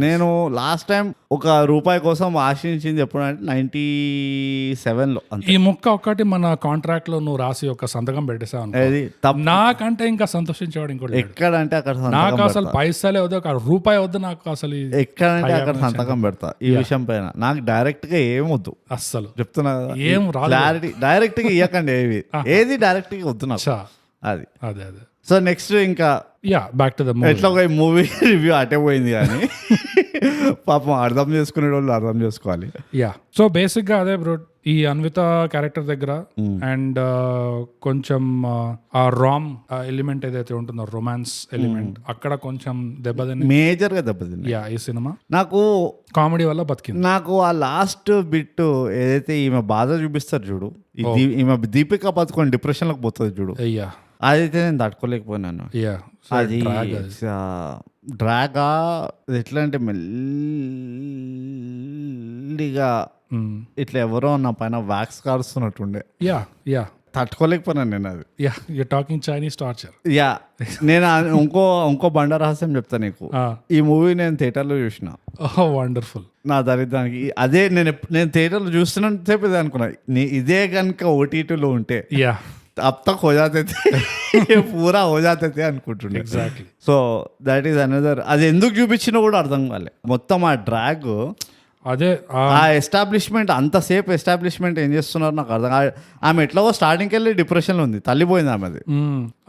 నేను లాస్ట్ టైం ₹1 కోసం ఆశించింది ఎప్పుడంటే 97 లో. ఈ ముక్క ఒక్కటి మన కాంట్రాక్ట్ లో నువ్వు రాసి ఒక సంతకం పెట్టేసావు, నాకంటే ఇంకా సంతోషించేవాడు ఇంకోటి ఎక్కడంటే అక్కడ. నాకు అసలు పైసలే వద్దు, ₹1 వద్దు నాకు అసలు, ఎక్కడంటే అక్కడ సంతకం పెడతా ఈ విషయం పైన. నాకు డైరెక్ట్ గా ఏం వద్దు, అస్సలు చెప్తున్నా ఏం క్లారిటీ, డైరెక్ట్ గా ఇవ్వకండి ఏది డైరెక్ట్ గా వద్దు నాకు. అది అదే అదే. సో నెక్స్ట్ ఇంకా బ్యాక్ టు ద మూవీ. ఎట్లా ఒక మూవీ రివ్యూ అటే పోయింది కానీ పాపం అర్థం చేసుకునే వాళ్ళు అర్థం చేసుకోవాలి. సో బేసిక్ గా అదే బ్రో, ఈ అన్విత క్యారెక్టర్ దగ్గర అండ్ కొంచెం ఆ రామ్ ఎలిమెంట్ ఏదైతే ఉంటుందో, రొమాన్స్ ఎలిమెంట్, అక్కడ కొంచెం మేజర్ గా దెబ్బతింది ఈ సినిమా. నాకు కామెడీ వల్ల బతికింది. నాకు ఆ లాస్ట్ బిట్ ఏదైతే ఈమె బాధ చూపిస్తారు చూడు, ఈమె దీపిక పదుకొని డిప్రెషన్ లోకి పోతుంది చూడు, అదైతే నేను తట్టుకోలేకపోయినాను. అది డ్రాగా ఎట్లా అంటే మెల్లిగా ఇట్లా ఎవరో నా పైన వ్యాక్స్ కారుస్తున్నట్టుండే, తట్టుకోలేకపోయినాను నేను. అది టాకింగ్ చైనీస్ టార్చర్. నేను ఇంకో బండ రహస్యం చెప్తా నీకు. ఈ మూవీ నేను థియేటర్లో చూసిన. వండర్ఫుల్. నా దరిద్రానికి అదే నేను థియేటర్లో చూస్తున్నట్టు చెప్పేది అనుకున్నా, ఇదే కనుక ఓటీటీలో ఉంటే अब तक हो जाते थे पूरा हो जाते थे అనుకుంటుండే. Exactly. So that is another. అది ఎందుకు చూపించినా కూడా అర్థం కాలే. మొత్తం ఆ డ్రాగ్, అదే ఆ ఎస్టాబ్లిష్మెంట్, అంతసేపు ఎస్టాబ్లిష్మెంట్ ఏం చేస్తున్నారు నాకు అర్థం. ఆమె ఎట్లాగో స్టార్టింగ్కి వెళ్ళి డిప్రెషన్లో ఉంది, తల్లిపోయింది ఆమెది.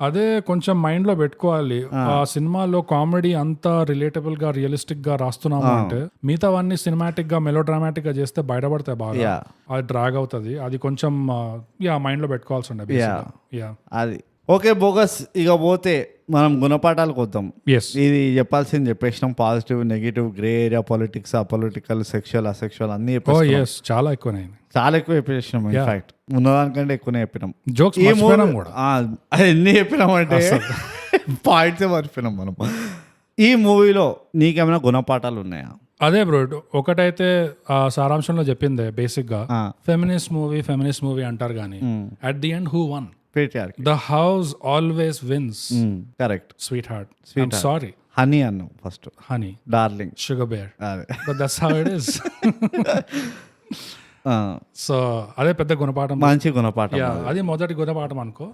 అదే కొంచెం మైండ్ లో పెట్టుకోవాలి. ఆ సినిమాలో కామెడీ అంతా రిలేటబుల్ గా రియలిస్టిక్ గా రాస్తున్నాము అంటే మిగతావన్నీ సినిమాటిక్ గా మెలో డ్రామాటిక్ గా చేస్తే బయటపడతాయి బాగా, అది డ్రాగ్ అవుతుంది. అది కొంచెం మైండ్ లో పెట్టుకోవాల్సి ఉండే. అది ఓకే బోగస్. ఇక పోతే మనం గుణపాఠాలకు వద్దాం. ఇది చెప్పాల్సింది చెప్పేసినాం. Positive, negative, grey area, politics, apolitical, sexual, asexual అన్ని చాలా ఎక్కువ చెప్పేసినాం. ఇన్ఫాక్ట్ ఉన్నదానికంటే ఎక్కువనే చెప్పినాం. జోక్స్ ఎన్ని చెప్పినాం అంటే పాయింట్స్ మర్చిపోయినాం మనం. ఈ మూవీలో నీకేమైనా గుణపాఠాలు ఉన్నాయా? అదే బ్రో, ఒకటైతే సారాంశంలో చెప్పిందే బేసిక్ గా, ఫెమినిస్ట్ మూవీ అంటారు కానీ at the end who one? The house always wins. Correct. Sweetheart. I'm sorry. Honey annu first. Honey. Darling. Sugar bear. But that's how it is. So అదే పెద్ద గుణపాఠం, మంచి గుణపాఠం. అది మొదటి గుణపాఠం అనుకో.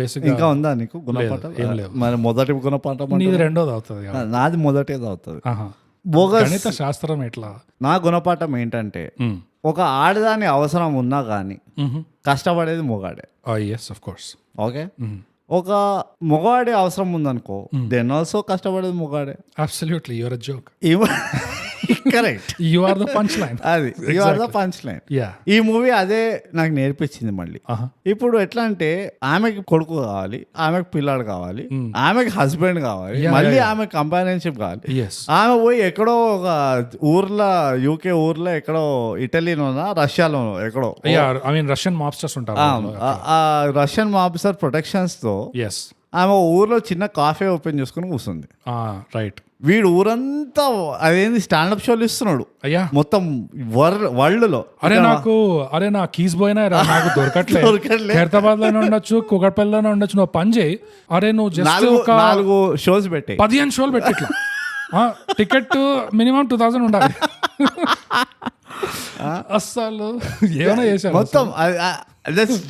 బేసిక్ ఇంకా ఉందా నీకు గుణపాఠం? ఏం లేదు. మరి మొదటి గుణపాఠం నీది రెండోది అవుతుంది, నాది మొదటిది అవుతుంది. గణిత శాస్త్రం ఎట్లా? నా గుణపాఠం ఏంటంటే, ఒక ఆడదాని అవసరం ఉన్నా కానీ కష్టపడేది మొగాడే. Yes of course. ఓకే, ఒక మొగాడి అవసరం ఉందనుకో, దెన్ ఆల్సో కష్టపడేది మొగాడే. Absolutely, your a joke. Correct, you are the punch line. అది you are the punch line. ఈ మూవీ అదే నాకు నేర్పించింది మళ్ళీ. ఇప్పుడు ఎట్లా అంటే, ఆమెకి కొడుకు కావాలి, ఆమెకు పిల్లాడు కావాలి, ఆమెకి హస్బెండ్ కావాలి, మళ్ళీ ఆమె కంపానియన్షిప్ కావాలి. ఆమె పోయి ఎక్కడో ఒక ఊర్లో, యూకే ఊర్లో ఎక్కడో, ఇటలీలోనా రష్యాలోనో ఎక్కడో, రష్యన్ మాబ్స్టర్స్ ఉంటారు. ఆ రష్యన్ మాబ్స్టర్ ప్రొటెక్షన్స్ తో ఆమె ఊర్లో చిన్న కాఫే ఓపెన్ చేసుకుని కూర్చుంది. రైట్. వీడు ఊరంతా అదేంది స్టాండప్ షోలు ఇస్తున్నాడు అయ్యా మొత్తం వరల్డ్లో. అరే నా కీస్ పోయినా నాకు దొరకట్లేదు. హైదరాబాద్ లోనే ఉండొచ్చు, కుకట్పల్లిలోనే ఉండొచ్చు, నువ్వు పని చేయి. అరే నువ్వు జస్ట్ 4 షోస్ పెట్టాయి, 15 షోలు పెట్టి ఇట్లా టికెట్ మినిమం 2000 ఉండాలి. అస్సలు ఏమైనా చేశారు మొత్తం.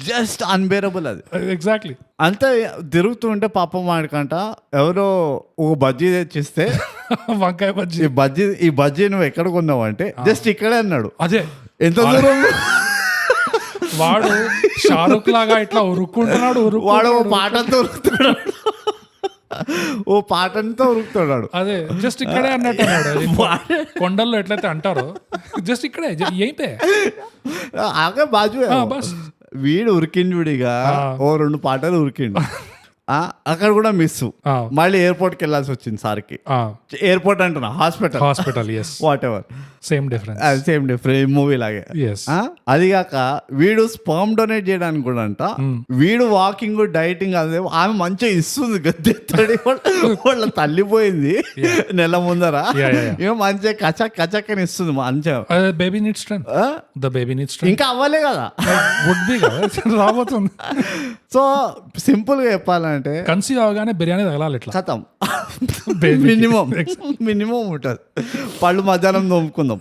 జస్ట్ అన్బేరబుల్ అది. ఎగ్జాక్ట్లీ. అంతా తిరుగుతుంటే పాపం వాడికంట ఎవరో ఒక బజ్జీ తెచ్చిస్తే వంకాయ బజ్జీ, ఈ బజ్జీ నువ్వు ఎక్కడ కొన్నావు అంటే జస్ట్ ఇక్కడే అన్నాడు. అదే ఎంత దూరం. వాడు షారుఖ్ లాగా ఇట్లా ఉరుక్కుంటున్నాడు. వాడు పాటంతో ఉరుకుతున్నాడు. అదే జస్ట్ ఇక్కడే అన్నట్టు అన్నాడు. కొండల్లో ఎట్లయితే అంటారో జస్ట్ ఇక్కడే ఏంటే బాజు. వీడు ఉరికిండు, విడిగా 2 పాటలు ఉరికిండు. అక్కడ కూడా మిస్. మళ్ళీ ఎయిర్పోర్ట్కి వెళ్ళాల్సి వచ్చింది సార్కి. ఎయిర్పోర్ట్ అంటున్నా, hospital. What ever, same different movie లాగే. అది కాక వీడు స్పర్మ్ డొనేట్ చేయడానికి కూడా అంట. వీడు వాకింగ్, డైటింగ్, అదే ఆమె మంచిగా ఇస్తుంది. గద్దెత్తడి వాళ్ళ తల్లిపోయింది నెల ముందర. ఏమో మంచిగా కచక్కని ఇస్తుంది మంచిగా. Baby needs strength, the baby needs strength. ఇంకా అవ్వలే కదా, వుడ్ బి కదా, రాబోతుంది. సో సింపుల్ గా చెప్పాలంటే కన్సీవ్ అవగానే బిర్యానీ తగలాలి ఇట్లా ఖతం. మినిమం ఉంటుంది. పళ్ళు మధ్యాహ్నం తోముకుందాం.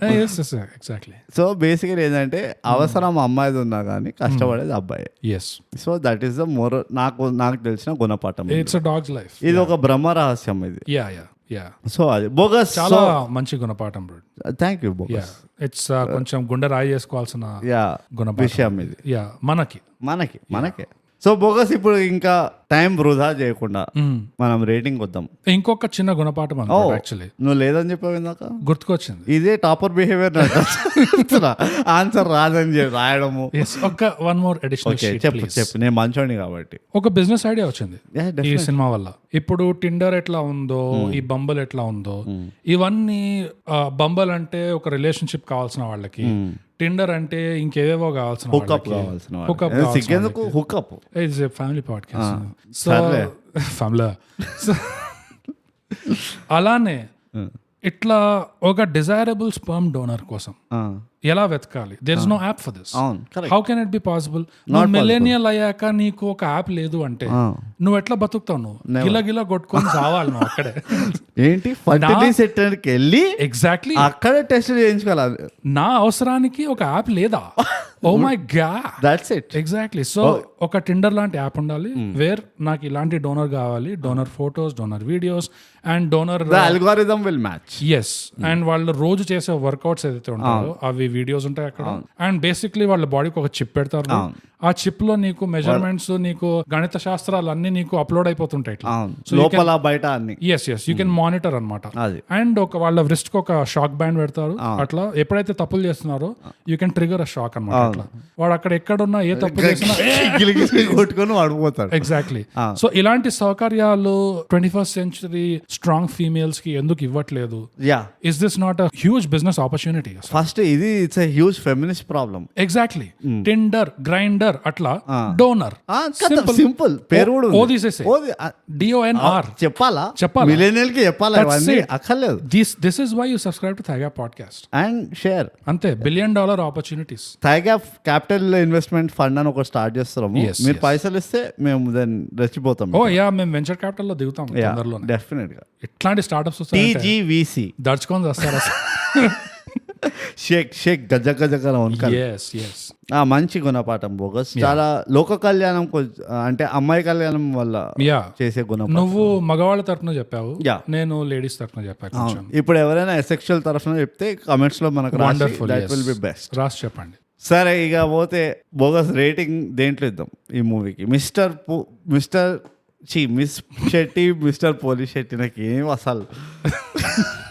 సో బేసికలీ ఏంటంటే అవసరం అమ్మాయిది ఉన్నా కానీ కష్టపడేది అబ్బాయి. So that is the more నాకు తెలిసిన గుణపాఠం. It's dogs life. ఇది ఒక బ్రహ్మ రహస్యం ఇది. సో అది బోగస్, చాలా మంచి గుణపాఠం bro. Thank you bogus. It's కొంచెం గుండె రాయి చేసుకోవాల్సిన విషయం ఇది మనకి. సో బోగస్, ఇప్పుడు ఇంకా టైం వృధా చేయకుండా మనం రేటింగ్ వద్దాం. ఇంకొక చిన్న గుణపాఠం యాక్చువల్లీ నువ్వు లేదని చెప్పావు ఇందాక, గుర్తుకొచ్చింది. ఇదే టాపర్ బిహేవియర్. ఆన్సర్ రాదని రాయడము. One more additional. చెప్పు నేను మంచోడిని కాబట్టి. ఒక బిజినెస్ ఐడియా వచ్చింది ఈ సినిమా వల్ల. ఇప్పుడు టిండర్ ఎట్లా ఉందో, ఈ బంబల్ ఎట్లా ఉందో, ఇవన్నీ బంబల్ అంటే ఒక రిలేషన్షిప్ కావాల్సిన వాళ్ళకి, టిండర్ అంటే ఇంకేవేవో కావాల్సిన ఫ్యామిలీ పాడ్కాస్ట్. So family. అలానే ఇట్లా ఒక డిజైరబుల్ స్పర్మ్ డోనర్ కోసం ఎలా వెతకాలి? There is no app for this. How can it be possible? నువ్వు మిలేనియల్ అయ్యాక నీకు ఒక యాప్ లేదు అంటే నువ్వు ఎట్లా బతుకుతావు? నువ్వు గిల కొట్టుకొని చావాలి నువ్వు అక్కడే. ఏంటి ఫర్టిలిటీ సెంటర్కి వెళ్ళి ఎగ్జాక్ట్లీ అక్కడే టెస్ట్ చేయించుకోవాలి. నా అవసరానికి ఒక యాప్ లేదా? Oh my god, that's it. Exactly. So ఒక టిండర్ లాంటి యాప్ ఉండాలి వేర్ నాకు ఇలాంటి డోనర్ కావాలి, donor photos, donor videos and donor algorithm will match. Yes. And వాళ్ళు రోజు చేసే వర్కౌట్స్ ఏదైతే ఉంటాయో అవి వీడియోస్ ఉంటాయి అక్కడ. అండ్ బేసిక్లీ వాళ్ళ బాడీకి ఒక చిప్ పెడతారు. ఆ చిప్ లో నీకు మెజర్మెంట్స్, నీకు గణిత శాస్త్రాలు అన్ని నీకు అప్లోడ్ అయిపోతుంటాయి లోపల బయట అన్ని. ఎస్ యూ కెన్ మానిటర్ అనమాట. అండ్ ఒక వాళ్ళ రిస్ట్ కి ఒక షాక్ బ్యాండ్ పెడతారు. అట్లా ఎప్పుడైతే తప్పులు చేస్తున్నారో you can trigger a shock అనమాట. అట్లా వాడు అక్కడ ఎక్కడున్నా ఏ తప్పు చేసినా కొట్టుకొని వాడిపోతాడు. ఎగ్జాక్ట్లీ. సో ఇలాంటి సౌకర్యాలు 21st century స్ట్రాంగ్ ఫీమేల్స్ కి ఎందుకు ఇవ్వట్లేదు? Is this not a huge business opportunity? First ఇది it's a huge feminist problem. Exactly. Tinder, Grindr, అట్లా డోనర్. సింపుల్ పేరు కూడా ఓ తీసేసే, DONR చెప్పాలా? మిలేనియల్ కి చెప్పాలా? అక్కర్లేదు. This is why you subscribe to Thigh Gap podcast and share. అంతే. $1 billion opportunities. Thigh Gap capital investment fund అని ఒకటి స్టార్ట్ చేస్తున్నాము. మీరు పైసలు ఇస్తే మేము దాన్ని రెచ్చిపోతాం. మేము వెంచర్ క్యాపిటల్ లో దిగుతాం తొందరలో. డెఫినెట్ గా ఇట్లాంటి స్టార్ట్అప్స్ వస్తాయి. TGVC దర్చుకొని వస్తారా? షేక్ గజగజగా మంచి గుణపాఠం బోగస్. చాలా లోక కళ్యాణం, అంటే అమ్మాయి కళ్యాణం వల్ల చేసే గుణం. నువ్వు మగవాళ్ళ తరఫున చెప్పావు, నేను లేడీస్ తరఫున చెప్పాను. ఇప్పుడు ఎవరైనా సెక్షువల్ తరఫున చెప్తే కామెంట్స్ లో మనకు రాసి చెప్పండి. సరే, ఇక పోతే బోగస్ రేటింగ్ దేంట్లో ఇద్దాం ఈ మూవీకి? Miss Shetty, mister police Shetty నాకు ఏం అసలు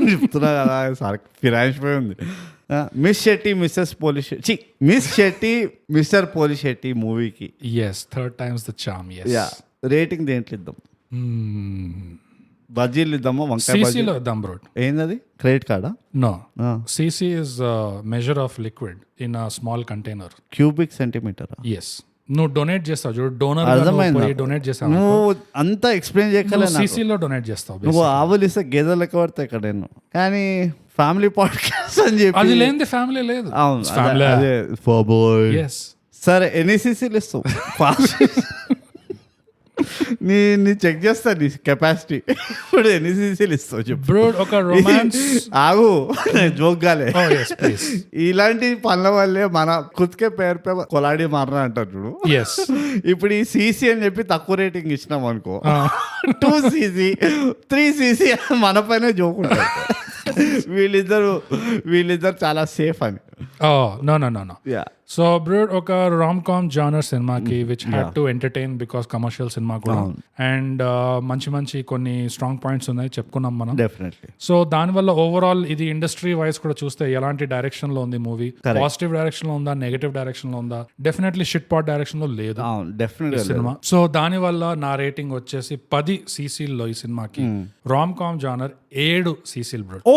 చెప్తున్నా కదా, సార్ ఫిరాయించిపోయి ఉంది. Miss Shetty, miss Shetty, mister police Shetty మూవీకి third time's the charm. Rating దేంట్లో ఇద్దాం? బజ్జీలు ఇద్దామా? వంకాయ బజ్జీలో ఇద్దాం బ్రో. ఏందది? క్రెడిట్ కార్డా? No. CC is a measure of liquid in a small container. Cubic centimeter? Yes. నువ్వు డొనేట్ చేస్తావు చూడు, డోనర్ డొనేట్ చేస్తావు, నువ్వు అంతా ఎక్స్ప్లెయిన్ చేయగలవు, సీసీలో డొనేట్ చేస్తావు. నువ్వు ఆవులు ఇస్తే గేదెలు లెక్క పడతాయి ఇక్కడ నేను, కానీ ఫ్యామిలీ పాడ్కాస్ట్ అని చెప్పి అది లేనిది ఫ్యామిలీ లేదు. అవును అదే సరే ఎన్ని సీసీలు ఇస్తావు నీ చెక్ చేస్తా నీ కెపాసిటీ, ఇప్పుడు ఎన్ని సీసీలు ఇస్తావు చెప్పు బ్రో. ఒక రొమాన్స్ ఆగు జోక్ గాలే, ఇలాంటి పనుల వల్లే మన కుత్కే పేరు పే కొలాడి మారన అంటారు చూడు. ఇప్పుడు ఈ సీసీ అని చెప్పి తక్కువ రేటింగ్ ఇచ్చినాం అనుకో, 2cc 3cc మన పైన జోక్ ఉంటుంది, వీళ్ళిద్దరు చాలా సేఫ్ అని. నో. సో బ్రో ఒక రామ్ కామ్ జానర్ సినిమాకి which had to entertain because commercial cinema కూడా, అండ్ మంచి కొన్ని స్ట్రాంగ్ పాయింట్స్ ఉన్నాయి చెప్పుకున్నాం మనం డెఫినెట్లీ. సో దానివల్ల ఓవరాల్ ఇది ఇండస్ట్రీ వైజ్ కూడా చూస్తే ఎలాంటి డైరెక్షన్ లో ఉంది మూవీ, పాజిటివ్ డైరెక్షన్ లో ఉందా, నెగటివ్ డైరెక్షన్ లో ఉందా, డెఫినెట్లీ షిట్ పాట్ డైరెక్షన్ లో లేదు సినిమా. సో దాని వల్ల నా రేటింగ్ వచ్చేసి 10 సీసీల్లో ఈ సినిమాకి రామ్ కామ్ జానర్ 7 సీసీలు బ్రో. ఓ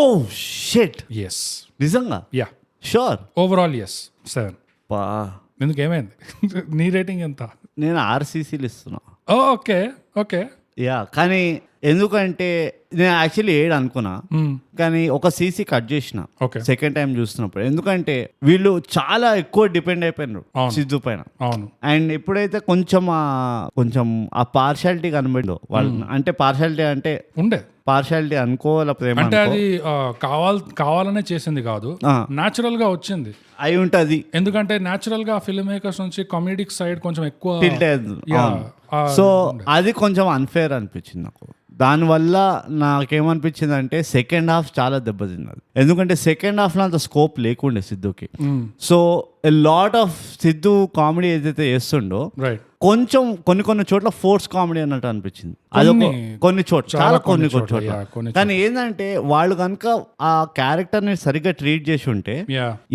షిట్, ఎస్ నిజంగా? Yeah sure. Overall yes 7. ఎందుకు ఏమైంది? నీ రేటింగ్ ఎంత? నేను 6 సీసీలు ఇస్తున్నా. ఓకే యా, కానీ ఎందుకంటే నేను యాక్చువల్లీ 7 అనుకున్నా, కానీ ఒక సీసీ కట్ చేసిన సెకండ్ టైం చూస్తున్నప్పుడు, ఎందుకంటే వీళ్ళు చాలా ఎక్కువ డిపెండ్ అయిపోయినారు సిద్ధు పైన. అవును. అండ్ ఎప్పుడైతే కొంచెం ఆ పార్షాలిటీ కనబడిందో వాళ్ళు, అంటే పార్షాలిటీ అంటే ఉండే పార్షాలిటీ అనుకోవాల ప్రేమ అంటే అది కావాలనే చేసింది కాదు, నాచురల్ గా వచ్చింది అయి ఉంటది. ఎందుకంటే నాచురల్ గా ఫిల్మ్ మేకర్స్ నుంచి కామెడిక్ సైడ్ కొంచెం ఎక్కువ, సో అది కొంచెం అన్ఫేర్ అనిపించింది నాకు. దానివల్ల నాకేమనిపించింది అంటే సెకండ్ హాఫ్ చాలా దెబ్బతిన్నది, ఎందుకంటే సెకండ్ హాఫ్ లో అంత స్కోప్ లేకుండే సిద్ధుకి. So lot of Siddhu comedy ఏదైతే చేస్తుండో కొంచెం కొన్ని చోట్ల ఫోర్స్ కామెడీ అన్నట్టు అనిపించింది. అది కొన్ని చోట్ల, చాలా కొన్ని చోట్ల. కానీ ఏంటంటే వాళ్ళు కనుక ఆ క్యారెక్టర్ ని సరిగ్గా ట్రీట్ చేసి ఉంటే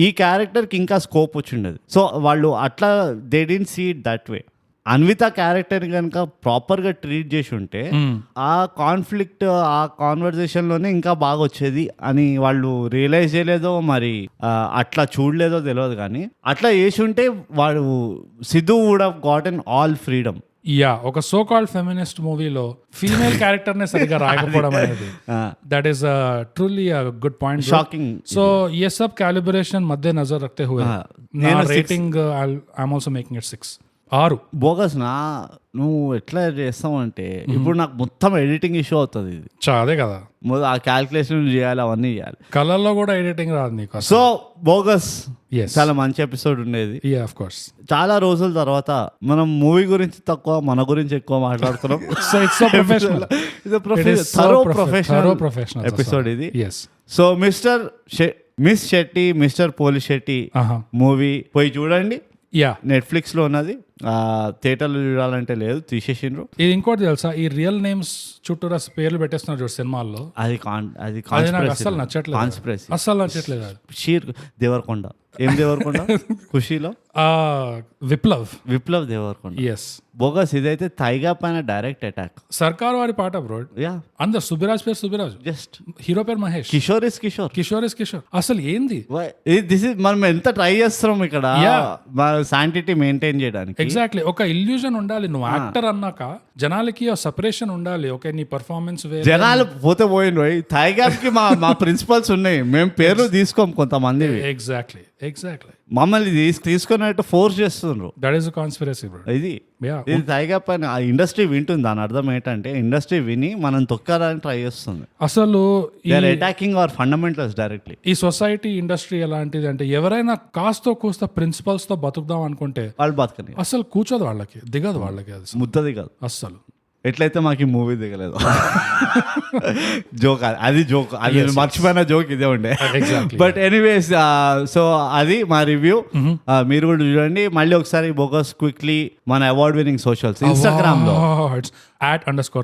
ఈ క్యారెక్టర్ కి ఇంకా స్కోప్ వచ్చిండేది. సో వాళ్ళు అట్లా they didn't see it that way. Anvitha character కనుక ప్రాపర్ గా ట్రీట్ చేసి ఉంటే ఆ కాన్ఫ్లిక్ట్, ఆ కాన్వర్జేషన్ లోనే ఇంకా బాగా వచ్చేది అని వాళ్ళు రియలైజ్ చేయలేదో మరి అట్లా చూడలేదో తెలియదు, కానీ అట్లా చేసి ఉంటే వాడు Siddhu would have gotten all freedom. ఒక సో కాల్డ్ ఫెమినిస్ట్ మూవీలో ఫీమేల్ క్యారెక్టర్ నే సరిగ్గా రాకపోవడం అనేది that is truly good point, shocking. So ये सब कैलिब्रेशन मद्देनजर रखते हुए నా rating I am also making it 6. 6 bogus. నువ్వు ఎట్లా చేస్తావు అంటే ఇప్పుడు నాకు మొత్తం ఎడిటింగ్ ఇష్యూ అవుతుంది. ఇది అదే కదా, ఆ క్యాల్కులేషన్ చేయాలి, అవన్నీ చేయాలి. కలర్లో కూడా ఎడిటింగ్ రాదు నీకు. సో బోగస్ చాలా మంచి ఎపిసోడ్ ఉండేది. ఆఫ్ కోర్స్ చాలా రోజుల తర్వాత మనం మూవీ గురించి తక్కువ, మన గురించి ఎక్కువ మాట్లాడుతున్నాం. ప్రొఫెషనల్ ఎపిసోడ్ ఇది. So miss Shetty, mister Polishetty movie పోయి చూడండి. నెట్ఫ్లిక్స్ లో ఉన్నది, థియేటర్లో చూడాలంటే లేదు, తీసేసిండ్రు. ఇది ఇంకోటి తెలుసా, ఈ రియల్ నేమ్స్ చుట్టూ పేర్లు పెట్టేస్తున్నారు చూడు సినిమాల్లో, అది అసలు నచ్చట్లేదు, అసలు నచ్చట్లేదు. షీర్ దేవరకొండ, ఏం దేవరకొండ ఖుషీలో విప్లవ్ దేవరకొండ. Yes bogus. ఇదైతే తైగా పైన డైరెక్ట్ అటాక్. సర్కార్ వారి పాట బ్రో. అందరు సుబ్బిరాజ్ పేరు సుబ్బిరాజ్, జస్ట్ హీరో పేరు మహేష్, కిషోర్ అసలు ఏంది దిస్ ఇస్ మనం ఎంత ట్రై చేస్తున్నాం ఇక్కడ శాంటిటీ మెయింటైన్ చేయడానికి. ఎగ్జాక్ట్లీ. ఒక ఇల్యూజన్ ఉండాలి, నువ్వు యాక్టర్ అన్నాక జనాలకి సెపరేషన్ ఉండాలి. ఓకే నీ పర్ఫార్మెన్స్ జనాలు పోతే పోయిండు. థైగ్యాప్ కి మా ప్రిన్సిపల్స్ ఉన్నాయి, మేము పేర్లు తీసుకోం కొంతమంది. ఎగ్జాక్ట్లీ మమ్మల్ని తీసుకున్నట్టు ఫోర్స్ చేస్తున్నారు. That is conspiracy bro. ఇది థైగ్యాప్ అని ఆ ఇండస్ట్రీ వింటుంది. దాని అర్థం ఏంటంటే ఇండస్ట్రీ విని మనం తొక్కాలని ట్రై చేస్తుంది. అసలు అటాకింగ్ అవర్ ఫండమెంటల్స్ డైరెక్ట్లీ. ఈ సొసైటీ ఇండస్ట్రీ ఎలాంటిది అంటే ఎవరైనా కాస్తో కూస్త ప్రిన్సిపల్స్ తో బతుకుదాం అనుకుంటే వాళ్ళు బతకని అసలు కూర్చోదు, వాళ్ళకి దిగదు, వాళ్ళకి అది ముద్ద దిగదు అస్సలు. ఎట్లయితే మాకు ఈ మూవీ దిగలేదు. జోక్, అది జోక్, అది మర్చిపోయిన జోక్ ఇదే ఉండే. బట్ ఎనీవేస్, సో అది మా రివ్యూ. మీరు కూడా చూడండి. మళ్ళీ ఒకసారి బోగస్ క్విక్లీ మన అవార్డ్ విన్నింగ్ సోషల్స్, ఇన్స్టాగ్రామ్ లో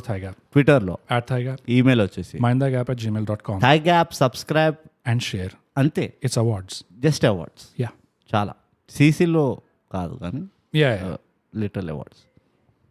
@_thigap, ట్విట్టర్ లో @thigap, ఈమెయిల్ వచ్చేసి mindthegap@gmail.com. thigap subscribe and share. అంతే. It's awards, just awards. చాలా సీసీలో కాదు కానీ లిటిల్ అవార్డ్స్.